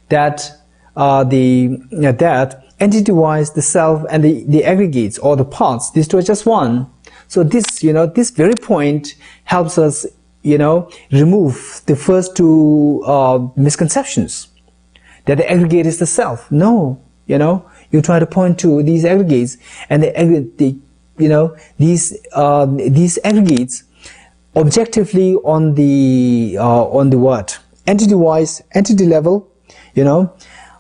that that entity-wise, the self and the aggregates or the parts, these two are just one. So this, you know, this very point helps us, you know, remove the first two misconceptions that the aggregate is the self. No, you know, you try to point to these aggregates, and these aggregates objectively on the what? Entity-wise, entity level, you know,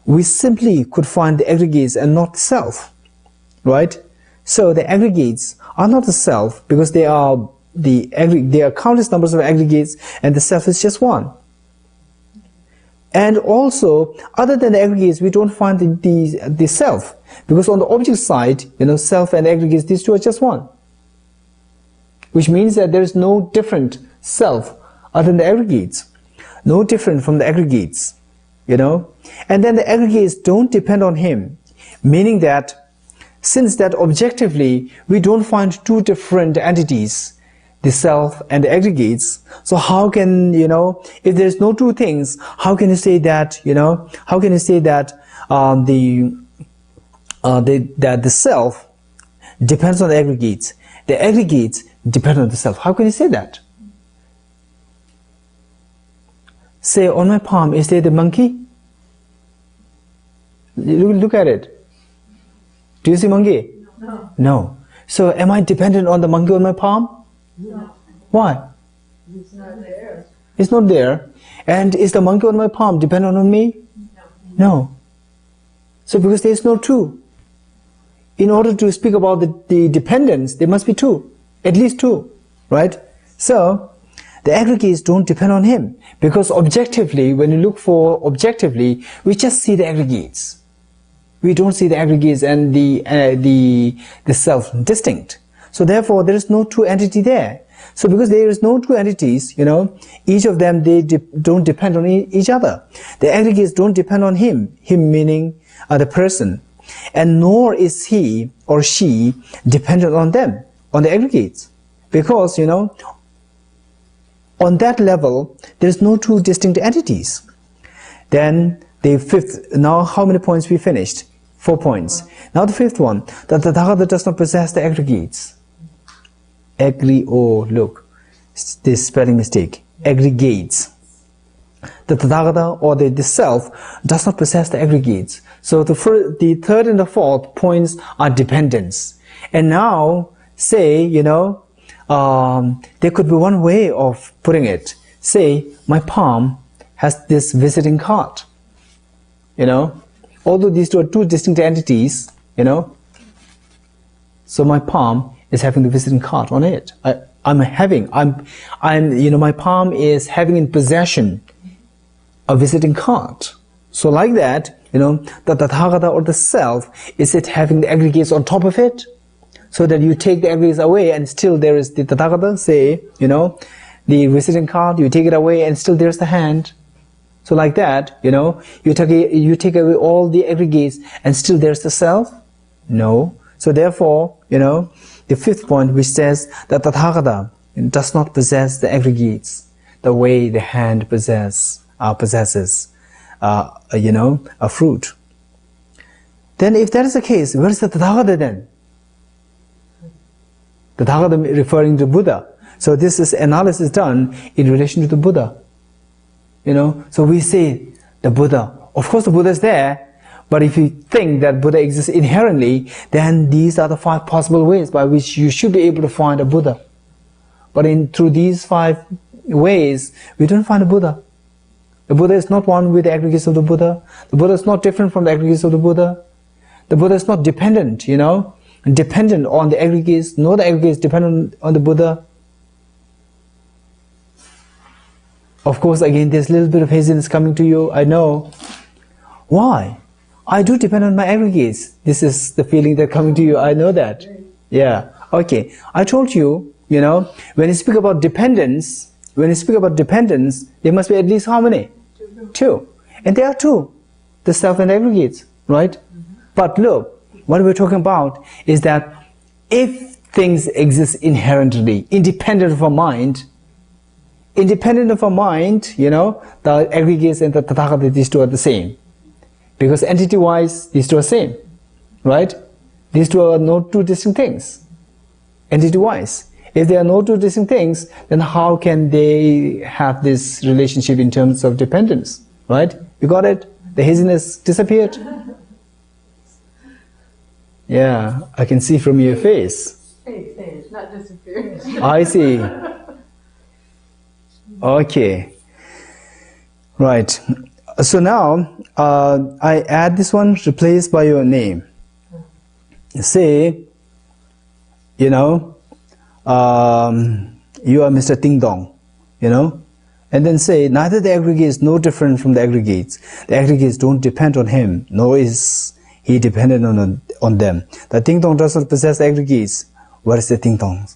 we simply could find the aggregates and not the self, right? So the aggregates are not the self because there are countless numbers of aggregates, and the self is just one. And also, other than the aggregates, we don't find the self, because on the object side, you know, self and aggregates, these two are just one. Which means that there is no different self other than the aggregates. No different from the aggregates, you know. And then the aggregates don't depend on him, meaning that since that objectively we don't find two different entities, the self and the aggregates, so how can, you know, if there's no two things, how can you say that, you know, how can you say that that the self depends on the aggregates, the aggregates depend on the self? How can you say that? Say, on my palm, is there the monkey? Look at it. Do you see monkey? No. No. So am I dependent on the monkey on my palm? No. Why? It's not there. It's not there. And is the monkey on my palm dependent on me? No. So because there is no two. In order to speak about the dependence, there must be two. At least two. Right? So, the aggregates don't depend on him. Because objectively, when you look for objectively, we just see the aggregates. We don't see the aggregates and the self distinct. So therefore, there is no true entity there. So because there is no two entities, each of them, they don't depend on each other. The aggregates don't depend on him. Him meaning the person. And nor is he or she dependent on them, on the aggregates. Because, on that level, there is no two distinct entities. Then the fifth, now how many points we finished? 4 points. Now the fifth one, that the Tathagata does not possess the aggregates. Look, this spelling mistake. Aggregates. The Tathagata or the self does not possess the aggregates. So the third and the fourth points are dependence. And now, say, there could be one way of putting it. Say, my palm has this visiting card. Although these two are two distinct entities, so my palm is having the visiting card on it. My palm is having in possession a visiting card. So like that, the Tathagata or the self, is it having the aggregates on top of it? So that you take the aggregates away and still there is the Tathagata, say, the visiting card, you take it away and still there's the hand. So like that, you take away all the aggregates and still there's the self? No. So therefore, the fifth point which says that Tathagata does not possess the aggregates the way the hand possesses a fruit. Then if that is the case, where is the Tathagata then? The Tathagata referring to Buddha. So this is analysis done in relation to the Buddha. So we say the Buddha. Of course the Buddha is there, but if you think that Buddha exists inherently, then these are the 5 possible ways by which you should be able to find a Buddha. But through these 5 ways, we don't find a Buddha. The Buddha is not one with the aggregates of the Buddha. The Buddha is not different from the aggregates of the Buddha. The Buddha is not dependent, dependent on the aggregates, nor the aggregates dependent on the Buddha. Of course, again, there's a little bit of haziness coming to you, I know. Why? I do depend on my aggregates. This is the feeling that's coming to you, I know that. Yeah, okay. I told you, when you speak about dependence, there must be at least how many? 2. And there are 2, the self and aggregates, right? But look, what we're talking about is that if things exist inherently, independent of our mind, the aggregates and the Tathagata, these two are the same. Because entity-wise, these two are same, right? These two are no two distinct things, entity-wise. If there are no two distinct things, then how can they have this relationship in terms of dependence, right? You got it? The haziness disappeared? Yeah, I can see from your face. It's not disappeared. I see. Okay. Right. So now, I add this one, replace by your name. Say, you are Mr. Ding Dong, and then say, neither the aggregate is no different from the aggregates. The aggregates don't depend on him, nor is he dependent on them. The Ding Dong does not possess aggregates. What is the Ding Dong?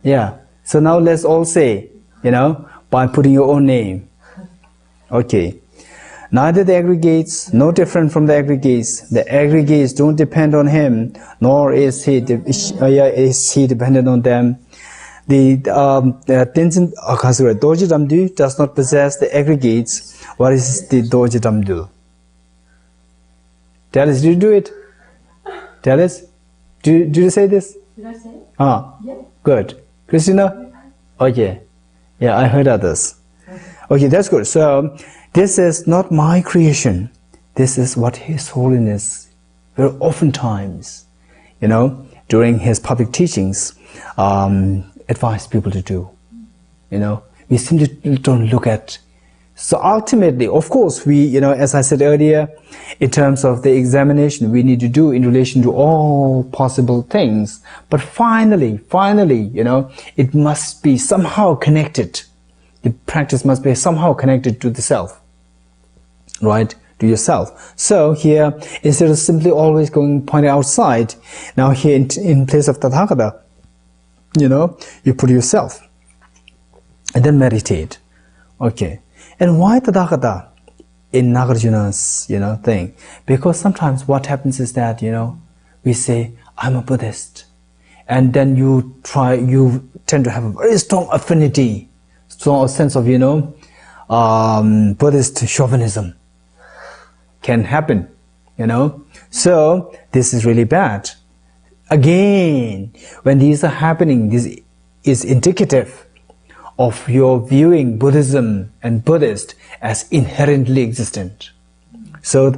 Yeah. So now let's all say, by putting your own name. Okay. Neither the aggregates, no different from the aggregates. The aggregates don't depend on him, nor is he dependent on them. The Dorji Damdul does not possess the aggregates. What is the Dorji Damdul? Tell us, did you do it? Tell us. Did you say this? Did I say it? Yeah. Good. Christina? Okay. Yeah, I heard others. Okay, that's good. So, this is not my creation. This is what His Holiness very oftentimes, during his public teachings, advised people to do. We simply don't look at. So ultimately, of course, we, as I said earlier, in terms of the examination, we need to do in relation to all possible things. But finally, it must be somehow connected. The practice must be somehow connected to the self, right? To yourself. So here, instead of simply always pointing outside, now here in place of Tathagata, you put yourself and then meditate. Okay. And why Tathagata in Nagarjuna's, thing? Because sometimes what happens is that, we say, I'm a Buddhist. And then you tend to have a very strong affinity, strong sense of, Buddhist chauvinism can happen, So this is really bad. Again, when these are happening, this is indicative of your viewing Buddhism and Buddhist as inherently existent. So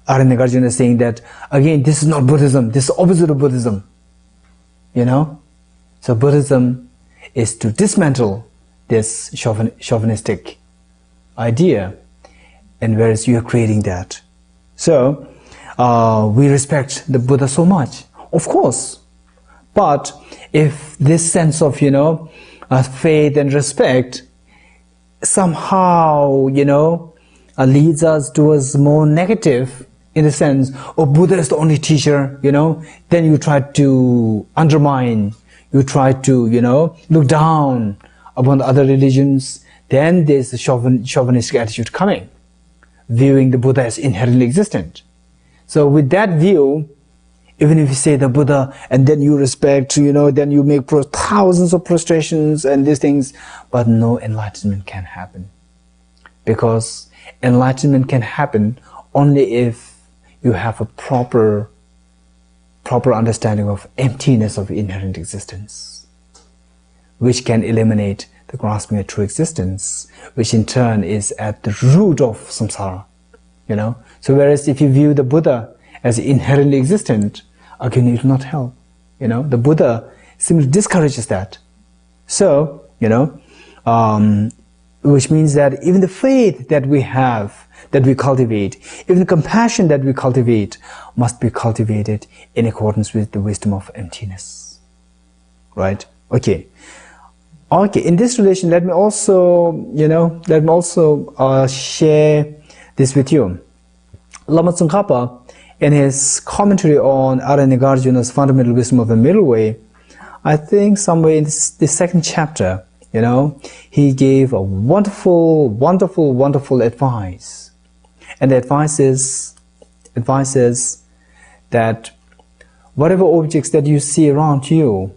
Nagarjuna is saying that, again, this is not Buddhism, this is the opposite of Buddhism. So Buddhism is to dismantle this chauvinistic idea, and whereas you are creating that. So we respect the Buddha so much, of course. But if this sense of, faith and respect somehow, leads us towards more negative, in the sense, Buddha is the only teacher, then you try to undermine, you try to, look down upon the other religions, then there's a chauvinistic attitude coming, viewing the Buddha as inherently existent. So with that view, even if you say the Buddha and then you respect, then you make thousands of prostrations and these things, but no enlightenment can happen. Because enlightenment can happen only if you have a proper understanding of emptiness of inherent existence, which can eliminate the grasping at true existence, which in turn is at the root of samsara. So whereas if you view the Buddha as inherently existent, again, it will not help. The Buddha simply discourages that. So, which means that even the faith that we have, that we cultivate, even the compassion that we cultivate, must be cultivated in accordance with the wisdom of emptiness. Right? Okay. In this relation, let me also, share this with you. Lama Tsongkhapa, in his commentary on Nagarjuna's fundamental wisdom of the middle way, I think somewhere in the second chapter, he gave a wonderful advice. And the advice is that whatever objects that you see around you,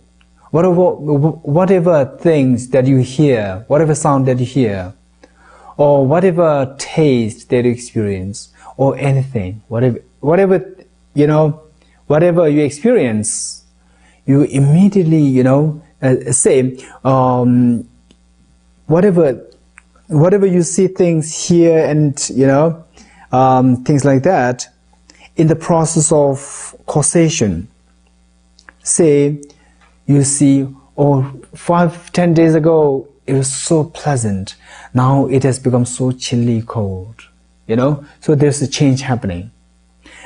whatever things that you hear, whatever sound that you hear, or whatever taste that you experience, or anything, whatever you experience, you immediately, say, whatever you see, things here and, things like that, in the process of causation. Say, you see, 5-10 days ago, it was so pleasant. Now it has become so chilly, cold. So there's a change happening.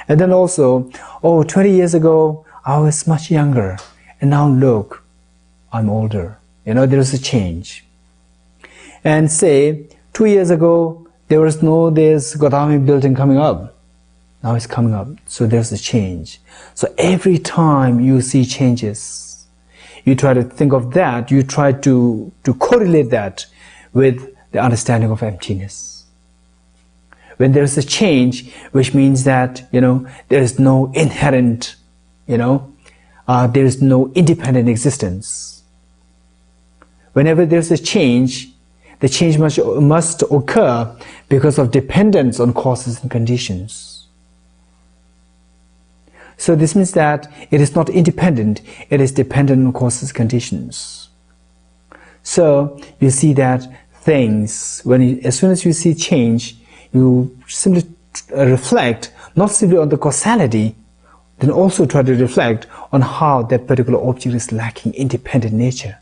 And then also, 20 years ago, I was much younger. And now look, I'm older. There's a change. And say, 2 years ago, there was this Gautami building coming up. Now it's coming up. So there's a change. So every time you see changes, you try to think of that, you try to correlate that with the understanding of emptiness. When there is a change, which means that, there is no inherent, there is no independent existence. Whenever there's a change, the change must occur because of dependence on causes and conditions. So this means that it is not independent, it is dependent on causes and conditions. So you see that things, as soon as you see change, you simply reflect not simply on the causality then also try to reflect on how that particular object is lacking independent nature.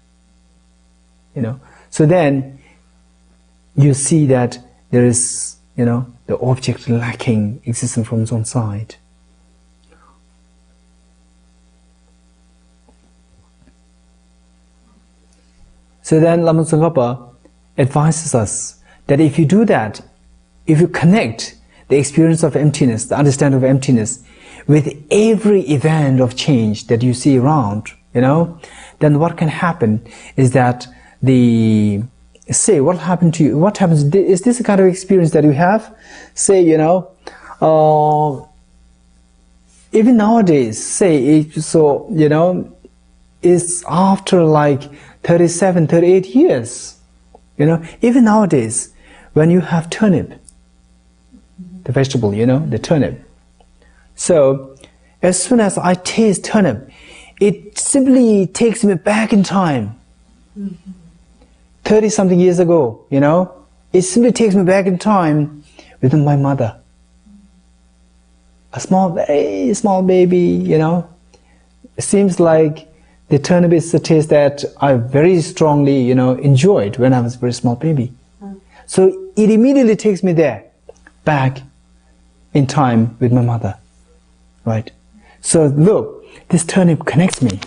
So then you see that there is, the object lacking existence from its own side. So then Lama Tsongkhapa advises us that if you do that, if you connect the experience of emptiness, the understanding of emptiness, with every event of change that you see around, then what can happen is that what happened to you? What happens? Is this the kind of experience that you have? Say, even nowadays, it's after like 37, 38 years, even nowadays, when you have turnip, the vegetable, the turnip. So, as soon as I taste turnip, it simply takes me back in time. 30-something years ago, it simply takes me back in time with my mother. A very small baby, It seems like the turnip is a taste that I very strongly, enjoyed when I was a very small baby. So it immediately takes me there, back in time with my mother, right? So look, this turnip connects me.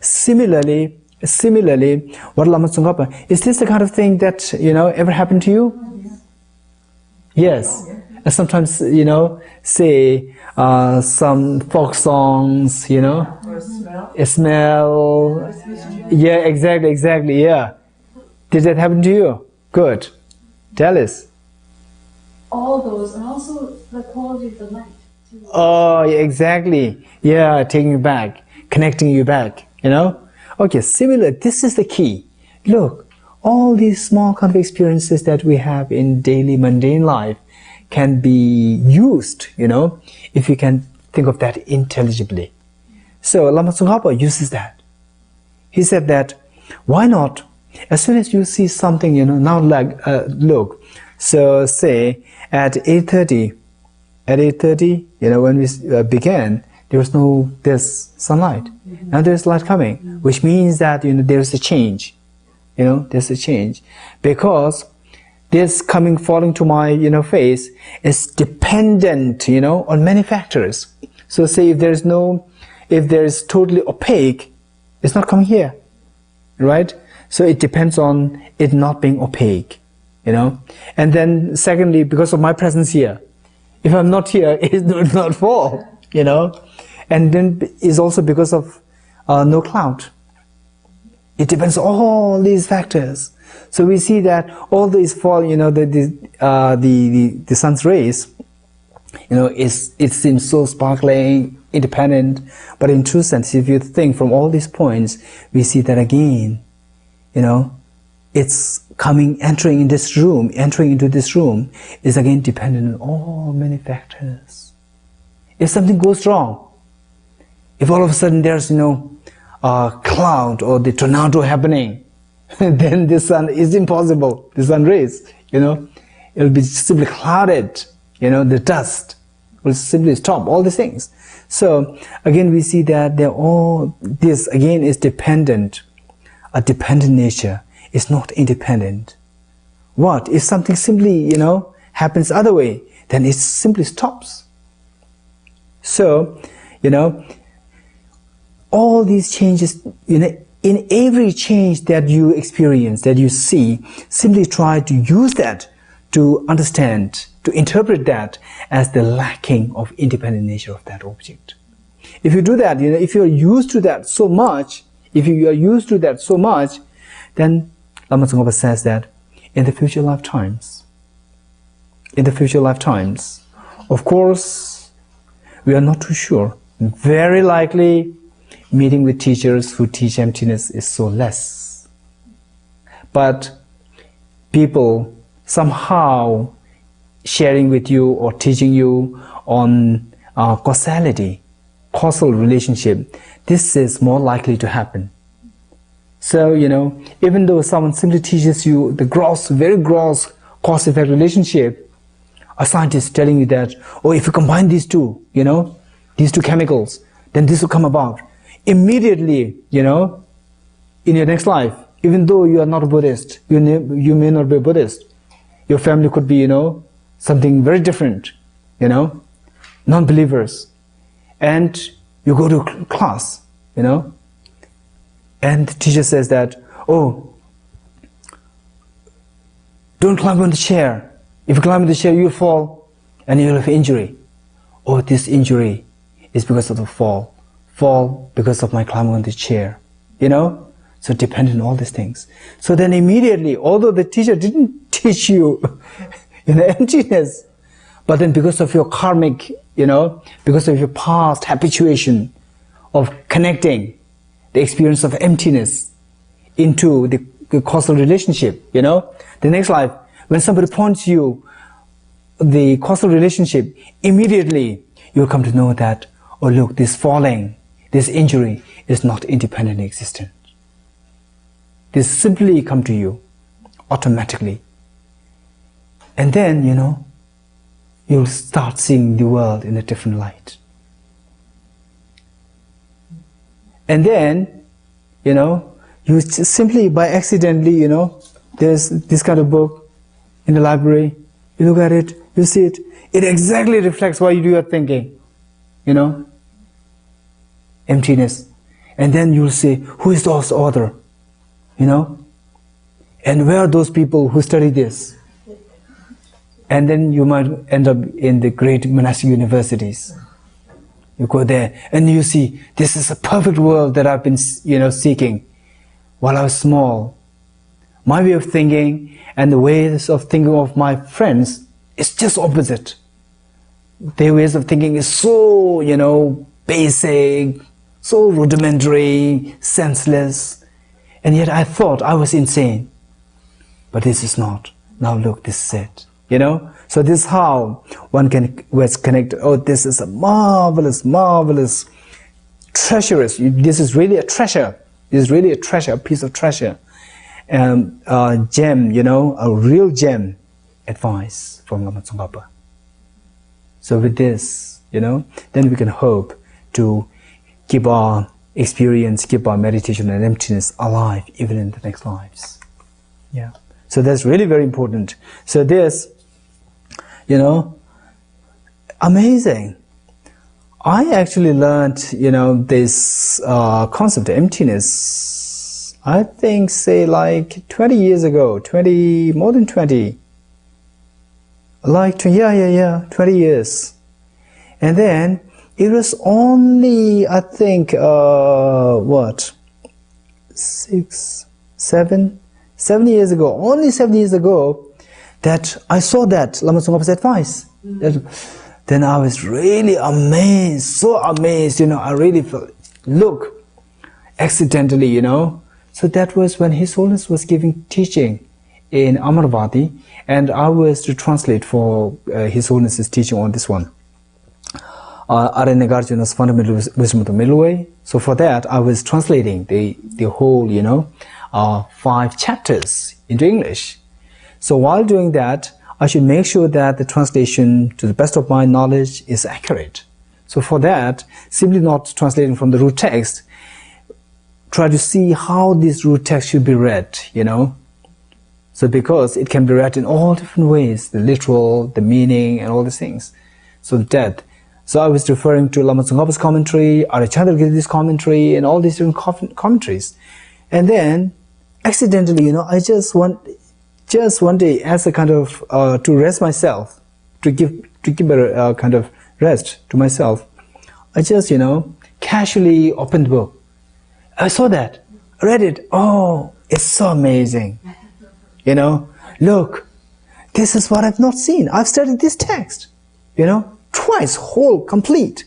Similarly, what Lama Tsongkhapa, is this the kind of thing that, ever happened to you? Yes. And sometimes, say, some folk songs, Or smell. A smell. Yeah, exactly, yeah. Did that happen to you? Good. Tell us. All those, and also the quality of the light. Oh, yeah, exactly. Yeah, taking you back, connecting you back, Okay, similar, this is the key. Look, all these small kind of experiences that we have in daily mundane life can be used, if you can think of that intelligibly. So Lama Tsongkhapa uses that. He said that, why not, as soon as you see something, now like, look, so say at 8:30, when we began, there's sunlight. Now there's light coming, which means that, there's a change. There's a change. Because this falling to my, face is dependent, on many factors. So say if there's totally opaque, it's not coming here, right? So it depends on it not being opaque, And then secondly, because of my presence here, if I'm not here, it will not fall, And then it's also because of no cloud. It depends on all these factors. So we see that all these fall, the sun's rays, it seems so sparkling, independent, but in true sense, if you think from all these points, we see that again, it's entering into this room is again dependent on all many factors. If something goes wrong, if all of a sudden there's, a cloud or the tornado happening, then the sun is impossible. The sun rays, it'll be simply clouded. The dust will simply stop. All these things. So again, we see that this again is dependent. A dependent nature is not independent. What if something simply, happens other way? Then it simply stops. So, all these changes, in every change that you experience, that you see, simply try to use that to understand, to interpret that as the lacking of independent nature of that object. If you do that, if you're used to that so much, then Lama Tsongkhapa says that in the future lifetimes, of course, we are not too sure. Very likely, meeting with teachers who teach emptiness is so less. But people somehow sharing with you or teaching you on causality, causal relationship, this is more likely to happen. So, even though someone simply teaches you the very gross cause-effect relationship, a scientist telling you that, oh, if you combine these two, these two chemicals, then this will come about. Immediately, in your next life, even though you are not a Buddhist, you may not be a Buddhist, your family could be, something very different, non-believers. And you go to class, and the teacher says that, oh, don't climb on the chair. If you climb on the chair, you'll fall and you'll have injury. Oh, this injury is because of the fall. Fall because of my climbing on the chair. So dependent on all these things. So then immediately, although the teacher didn't teach you emptiness, but then because of your karmic, because of your past habituation of connecting the experience of emptiness into the causal relationship, the next life, when somebody points you the causal relationship, immediately you'll come to know that, oh look, this falling, this injury is not independently existent. This simply come to you automatically. And then, you'll start seeing the world in a different light. And then, you just simply by accidentally, there's this kind of book in the library, you look at it, you see it, it exactly reflects what you are thinking, emptiness. And then you'll say, who is the author? And where are those people who study this? And then you might end up in the great monastic universities. You go there and you see, this is a perfect world that I've been, seeking while I was small. My way of thinking and the ways of thinking of my friends is just opposite. Their ways of thinking is so, basic, so rudimentary, senseless. And yet I thought I was insane. But this is not. Now look, this is it. So this is how one can connect. Oh, this is a marvelous, marvelous, treacherous. This is really a treasure. This is really a treasure, a piece of treasure. A gem, a real gem advice from Lama Tsongkhapa. So with this, then we can hope to keep our experience, keep our meditation and emptiness alive even in the next lives. Yeah. So that's really very important. So this, amazing. I actually learned, this concept of emptiness, I think, say like 20 years ago, more than 20. Like, 20 years. And then it was only, I think, 7 years ago, only 7 years ago, that I saw that Lama Tsongkhapa's advice. Then I was really amazed, so amazed, I really felt, look, accidentally, So that was when His Holiness was giving teaching in Amaravati, and I was to translate for His Holiness's teaching on this one. Nagarjuna's Fundamental Wisdom of the Middle Way. So for that, I was translating the whole, 5 chapters into English. So while doing that, I should make sure that the translation, to the best of my knowledge, is accurate. So for that, simply not translating from the root text, try to see how this root text should be read, So because it can be read in all different ways, the literal, the meaning, and all these things. So I was referring to Lama Tsongkhapa's commentary, Arya Chandrakirti's commentary, and all these different commentaries. And then, accidentally, I just one day, as a kind of, to rest myself, to give a kind of rest to myself, I just, casually opened the book. I saw that, I read it, oh, it's so amazing. Look, this is what I've not seen. I've studied this text, twice, whole, complete.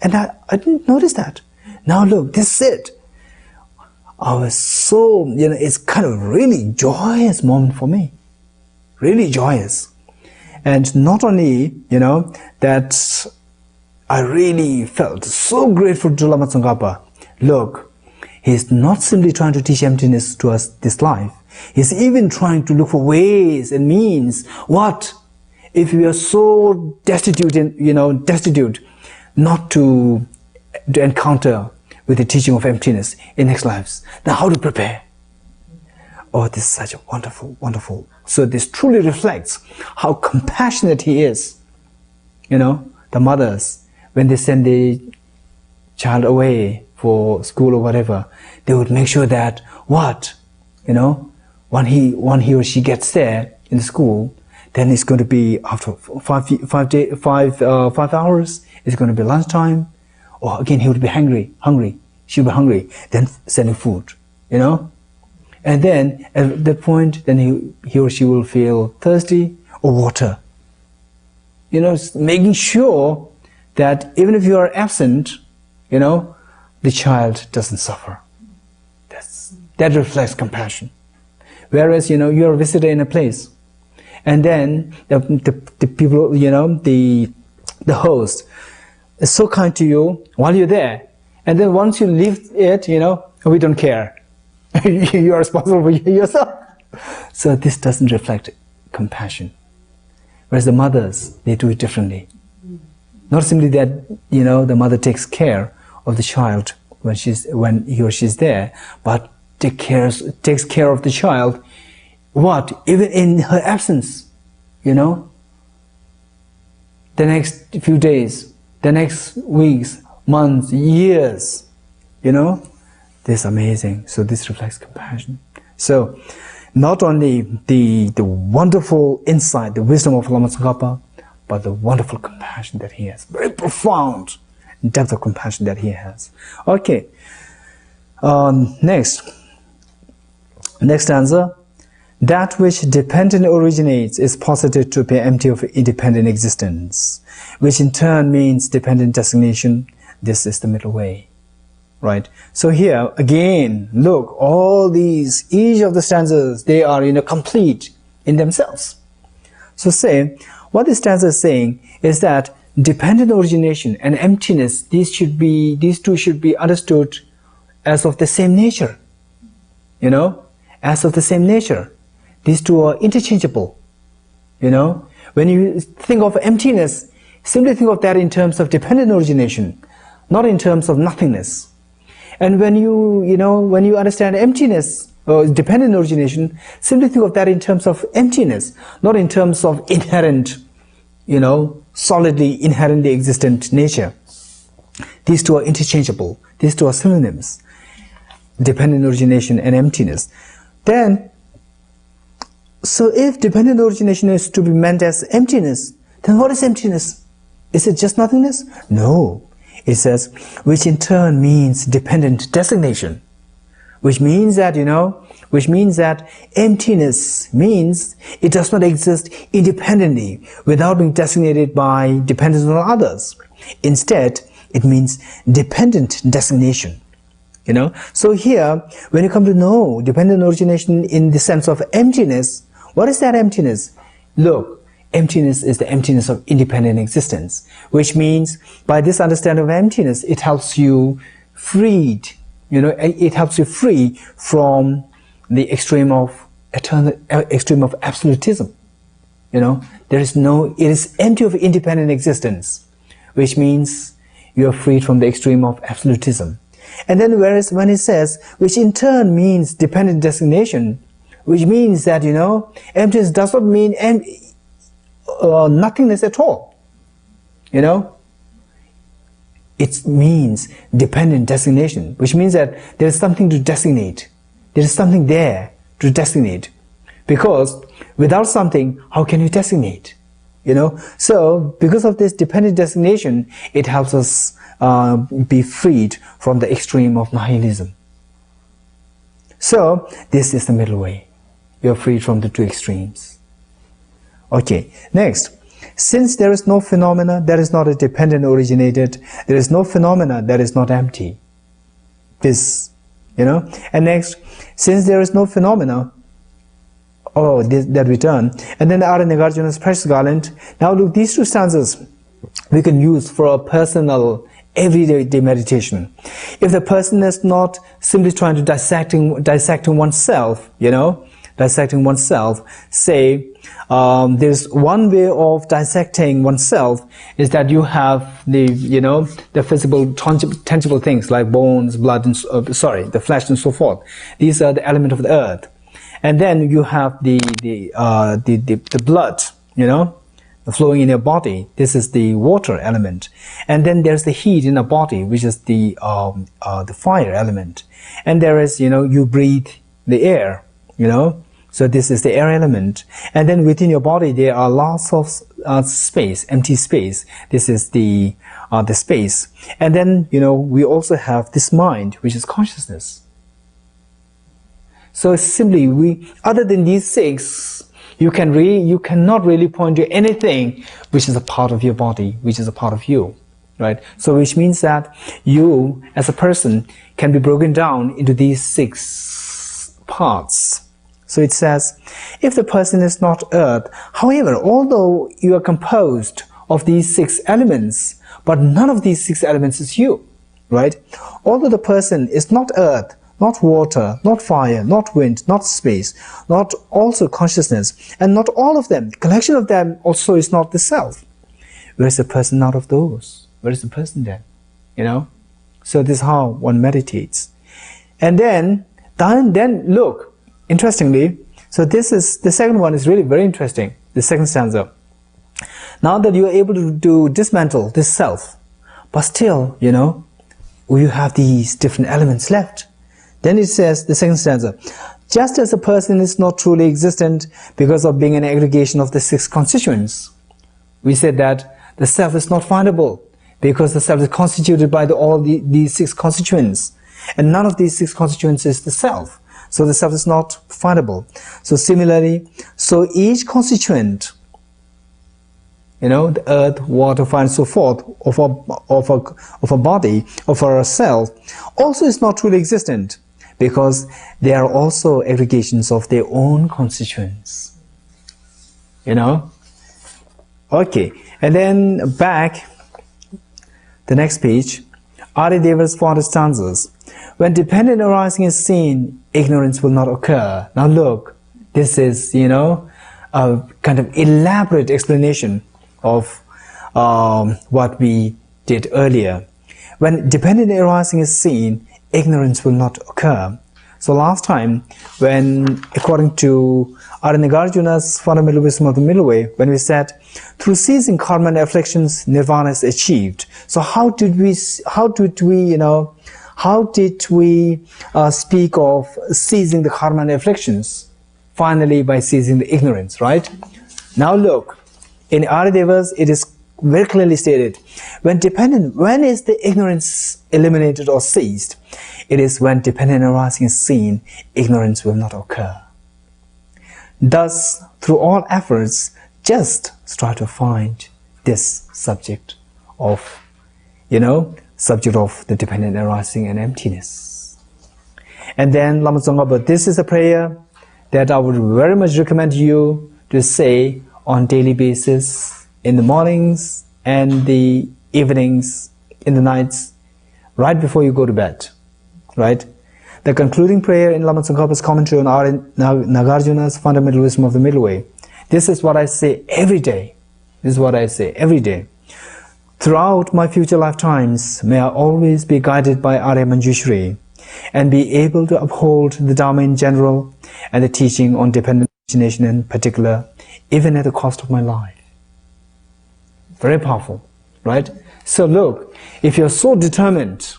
And I didn't notice that. Now look, this is it. I was so, it's kind of really joyous moment for me. Really joyous. And not only, that I really felt so grateful to Lama Tsongkhapa. Look, he's not simply trying to teach emptiness to us this life. He's even trying to look for ways and means. What? if we are so destitute, destitute not to encounter with the teaching of emptiness in next lives, then how to prepare? Oh, this is such a wonderful, wonderful. So this truly reflects how compassionate he is. The mothers, when they send the child away for school or whatever, they would make sure that when he or she gets there in the school, then it's going to be after 5 hours, it's going to be lunchtime, or again he would be hungry, she would be hungry, then sending food, and then at that point, then he or she will feel thirsty, or water. Making sure that even if you are absent, the child doesn't suffer. That reflects compassion. Whereas, you're a visitor in a place, and then the people, the host is so kind to you while you're there, and then once you leave it, we don't care. You are responsible for yourself. So this doesn't reflect compassion. Whereas the mothers, they do it differently. Not simply that, the mother takes care of the child when he or she's there, but takes care of the child, even in her absence, the next few days, the next weeks, months, years, this is amazing. So this reflects compassion. So not only the wonderful insight, the wisdom of Lama Tsongkhapa, but the wonderful compassion that he has. Very profound depth of compassion that he has. Okay. Next stanza. That which dependent originates is posited to be empty of independent existence, which in turn means dependent designation. This is the middle way. Right? So here, again, look, each of the stanzas, they are, complete in themselves. So say, what this stanza is saying is that dependent origination and emptiness, these two should be understood as of the same nature. As of the same nature. These two are interchangeable. When you think of emptiness, simply think of that in terms of dependent origination, not in terms of nothingness. And when you understand emptiness or dependent origination, simply think of that in terms of emptiness, not in terms of inherent, solidly, inherently existent nature. These two are interchangeable. These two are synonyms. Dependent origination and emptiness. Then, so if dependent origination is to be meant as emptiness, then what is emptiness? Is it just nothingness? No. It says, which in turn means dependent designation, which means that, emptiness means it does not exist independently without being designated by dependence on others. Instead, it means dependent designation. So here, when you come to know dependent origination in the sense of emptiness, what is that emptiness? Look, emptiness is the emptiness of independent existence, which means by this understanding of emptiness, it helps you freed, it helps you free from the extreme of absolutism. It is empty of independent existence, which means you are freed from the extreme of absolutism. And then whereas when it says, which in turn means dependent designation, which means that, emptiness does not mean nothingness at all. It means dependent designation, which means that there is something to designate. There is something there to designate. Because without something, how can you designate? So because of this dependent designation, it helps us be freed from the extreme of nihilism. So this is the middle way. You are freed from the two extremes. Okay, next. Since there is no phenomena that is not a dependent originated, there is no phenomena that is not empty. And next, since there is no phenomena, that we turn. And then the Ara Nagarjuna's precious garland. Now look, these two stanzas we can use for a personal, everyday meditation. If the person is not simply trying to dissecting oneself, the dissecting oneself, say, there's one way of dissecting oneself is that you have the physical, tangible things like bones, blood, and the flesh and so forth. These are the element of the earth. And then you have the blood, flowing in your body. This is the water element. And then there's the heat in the body, which is the fire element. And there is, you breathe the air, So this is the air element. And then within your body, there are lots of space, empty space. This is the space. And then, we also have this mind, which is consciousness. So simply, other than these six, you cannot really point to anything which is a part of your body, which is a part of you, right? So which means that you, as a person, can be broken down into these six parts. So it says, if the person is not earth, however, although you are composed of these six elements, but none of these six elements is you, right? Although the person is not earth, not water, not fire, not wind, not space, not also consciousness, and not all of them. The collection of them also is not the self. Where is the person out of those? Where is the person then? So this is how one meditates. And then look, interestingly, so this is, the second one is really very interesting, the second stanza. Now that you are able to dismantle this self, but still, you have these different elements left. Then it says, the second stanza, just as a person is not truly existent because of being an aggregation of the six constituents, we said that the self is not findable because the self is constituted by these six constituents, and none of these six constituents is the self. So the self is not findable. So similarly, so each constituent, the earth, water, fire, and so forth, of a body, of our self, also is not truly existent, because they are also aggregations of their own constituents. Okay, and then back, the next page, Adideva's 40 stanzas. When dependent arising is seen, ignorance will not occur. Now look, this is, a kind of elaborate explanation of what we did earlier. When dependent arising is seen, ignorance will not occur. So last time, when, according to Nagarjuna's fundamental wisdom of the middle way, when we said, through ceasing karma and afflictions, nirvana is achieved. So how did we speak of ceasing the karma and afflictions? Finally, by ceasing the ignorance, right? Now look, in Adideva's, it is very clearly stated, when is the ignorance eliminated or ceased? It is when dependent arising is seen, ignorance will not occur. Thus, through all efforts, just try to find this subject of, subject of the dependent arising and emptiness. And then Lama Tsongkhapa, this is a prayer that I would very much recommend you to say on daily basis, in the mornings and the evenings, in the nights, right before you go to bed, right? The concluding prayer in Lama Tsongkhapa's commentary on Nagarjuna's fundamental wisdom of the middle way. This is what I say every day. This is what I say every day. Throughout my future lifetimes, may I always be guided by Arya Manjushri and be able to uphold the Dharma in general and the teaching on dependent origination in particular, even at the cost of my life. Very powerful, right? So look, if you're so determined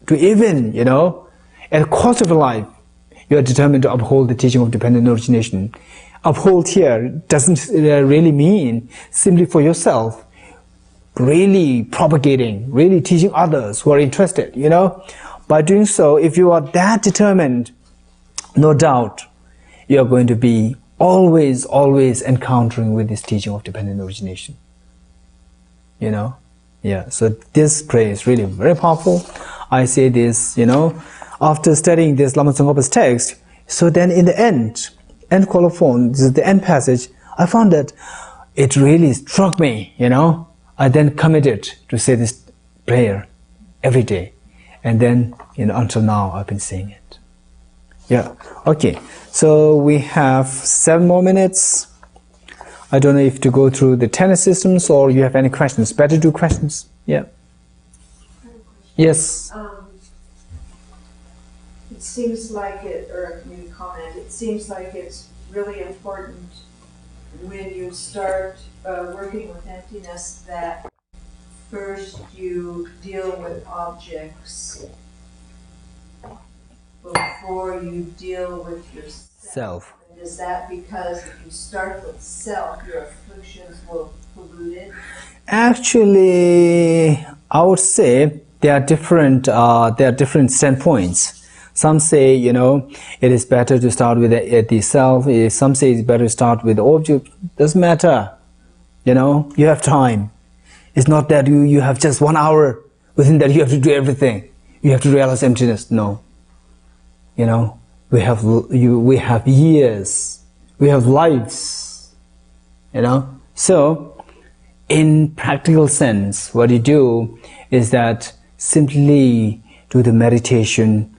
to even, at the cost of your life, you are determined to uphold the teaching of dependent origination. Uphold here doesn't really mean simply for yourself, really propagating, really teaching others who are interested, By doing so, if you are that determined, no doubt, you are going to be always encountering with this teaching of dependent origination. Yeah, so this prayer is really very powerful. I say this, after studying this Lama Tsongkhapa's text, so then in the end colophon, this is the end passage, I found that it really struck me, I then committed to say this prayer every day. And then, until now, I've been saying it. Yeah, okay. So we have 7 more minutes. I don't know if to go through the tennis systems or you have any questions. Better do questions. Yeah. Yes. It seems like it, or maybe comment, it seems like it's really important when you start working with emptiness that first you deal with objects before you deal with yourself. And is that because if you start with self, your afflictions will pollute it? Actually, I would say there are different standpoints. Some say, you know, it is better to start with the self. Some say it's better to start with the object. Doesn't matter. You know, you have time. It's not that you have just 1 hour. Within that you have to do everything. You have to realize emptiness. No. You know, we have years. We have lives. You know. So, in practical sense, what you do is that simply do the meditation.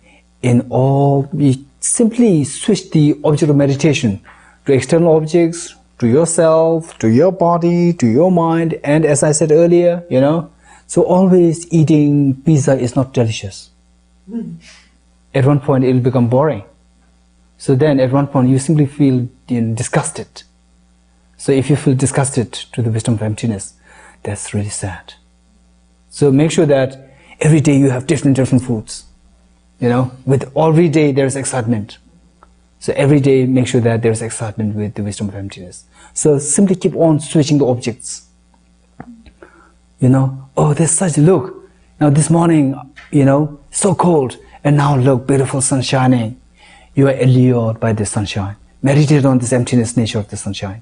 You simply switch the object of meditation to external objects, to yourself, to your body, to your mind, and as I said earlier, you know, so always eating pizza is not delicious. At one point it will become boring. So then at one point you simply feel disgusted. So if you feel disgusted to the wisdom of emptiness, that's really sad. So make sure that every day you have different foods. You know, with every day there is excitement. So every day make sure that there is excitement with the wisdom of emptiness. So simply keep on switching the objects. You know, oh, there's such, look, now this morning, you know, so cold, and now look, beautiful sun shining. You are allured by the sunshine. Meditate on this emptiness nature of the sunshine.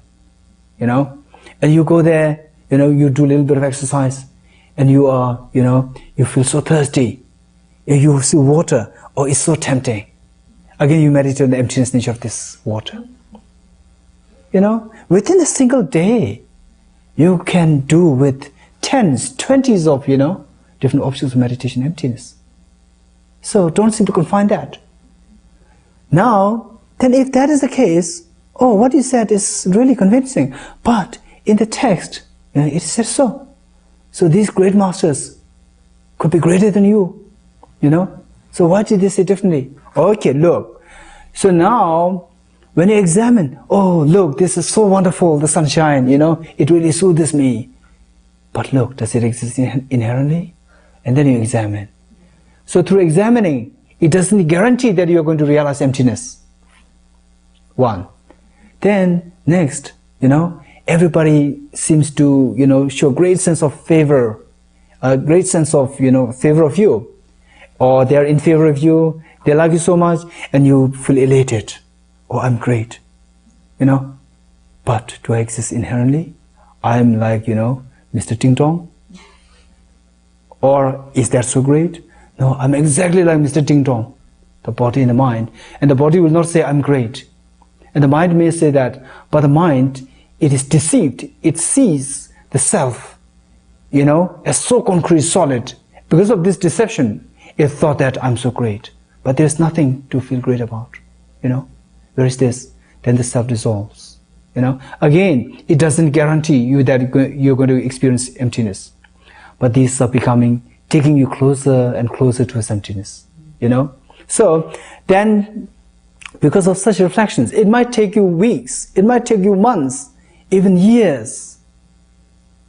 You know, and you go there, you know, you do a little bit of exercise, and you are, you know, you feel so thirsty. You see water, oh, it's so tempting. Again, you meditate on the emptiness nature of this water. You know, within a single day, you can do with 10s, 20s of, you know, different options of meditation emptiness. So don't seem to confine that. Now, then if that is the case, oh, what you said is really convincing. But in the text, you know, it says so. So these great masters could be greater than you. You know, so why did they say differently? Okay, look. So now, when you examine, oh, look, this is so wonderful, the sunshine, you know, it really soothes me. But look, does it exist inherently? And then you examine. So through examining, it doesn't guarantee that you are going to realize emptiness. One. Then, next, you know, everybody seems to, you know, show a great sense of favor, a great sense of, you know, favor of you. Or they are in favor of you, they love you so much, and you feel elated. Oh, I'm great. You know, but do I exist inherently? I'm like, you know, Mr. Ting Tong? Or is that so great? No, I'm exactly like Mr. Ting Tong, the body and the mind. And the body will not say, I'm great. And the mind may say that, but the mind, it is deceived. It sees the self, you know, as so concrete, solid. Because of this deception, it thought that I'm so great. But there's nothing to feel great about, you know. Where is this? Then the self dissolves, you know. Again, it doesn't guarantee you that you're going to experience emptiness. But these are taking you closer and closer to this emptiness, you know. So, then, because of such reflections, it might take you weeks, it might take you months, even years.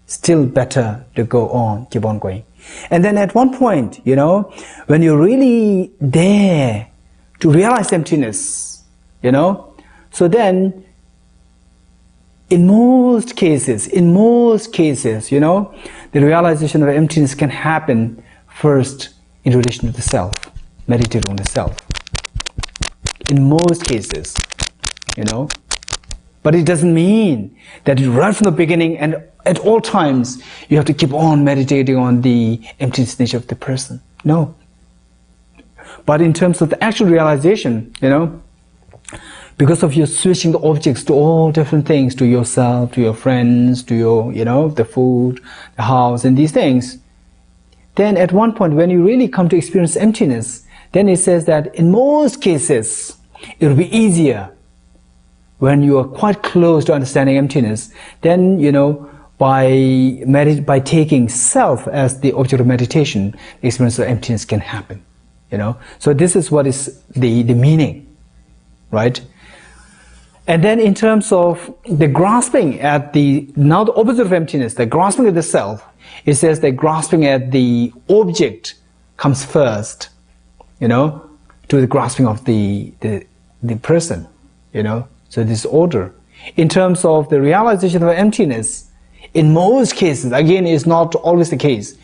Still better to go on, keep on going. And then at one point, you know, when you're really there to realize emptiness, you know, so then in most cases, you know, the realization of emptiness can happen first in relation to the self, meditate on the self. In most cases, you know, but it doesn't mean that right from the beginning and at all times you have to keep on meditating on the emptiness nature of the person. No. But in terms of the actual realization, you know, because of your switching the objects to all different things, to yourself, to your friends, to your, you know, the food, the house, and these things, then at one point when you really come to experience emptiness, then it says that in most cases it will be easier when you are quite close to understanding emptiness, then, you know, by taking self as the object of meditation, the experience of emptiness can happen, you know. So this is what is the meaning, right? And then in terms of the grasping at the opposite of emptiness, the grasping at the self, it says that grasping at the object comes first, you know, to the grasping of the person, you know. So this order. In terms of the realization of emptiness, in most cases, again, it's not always the case.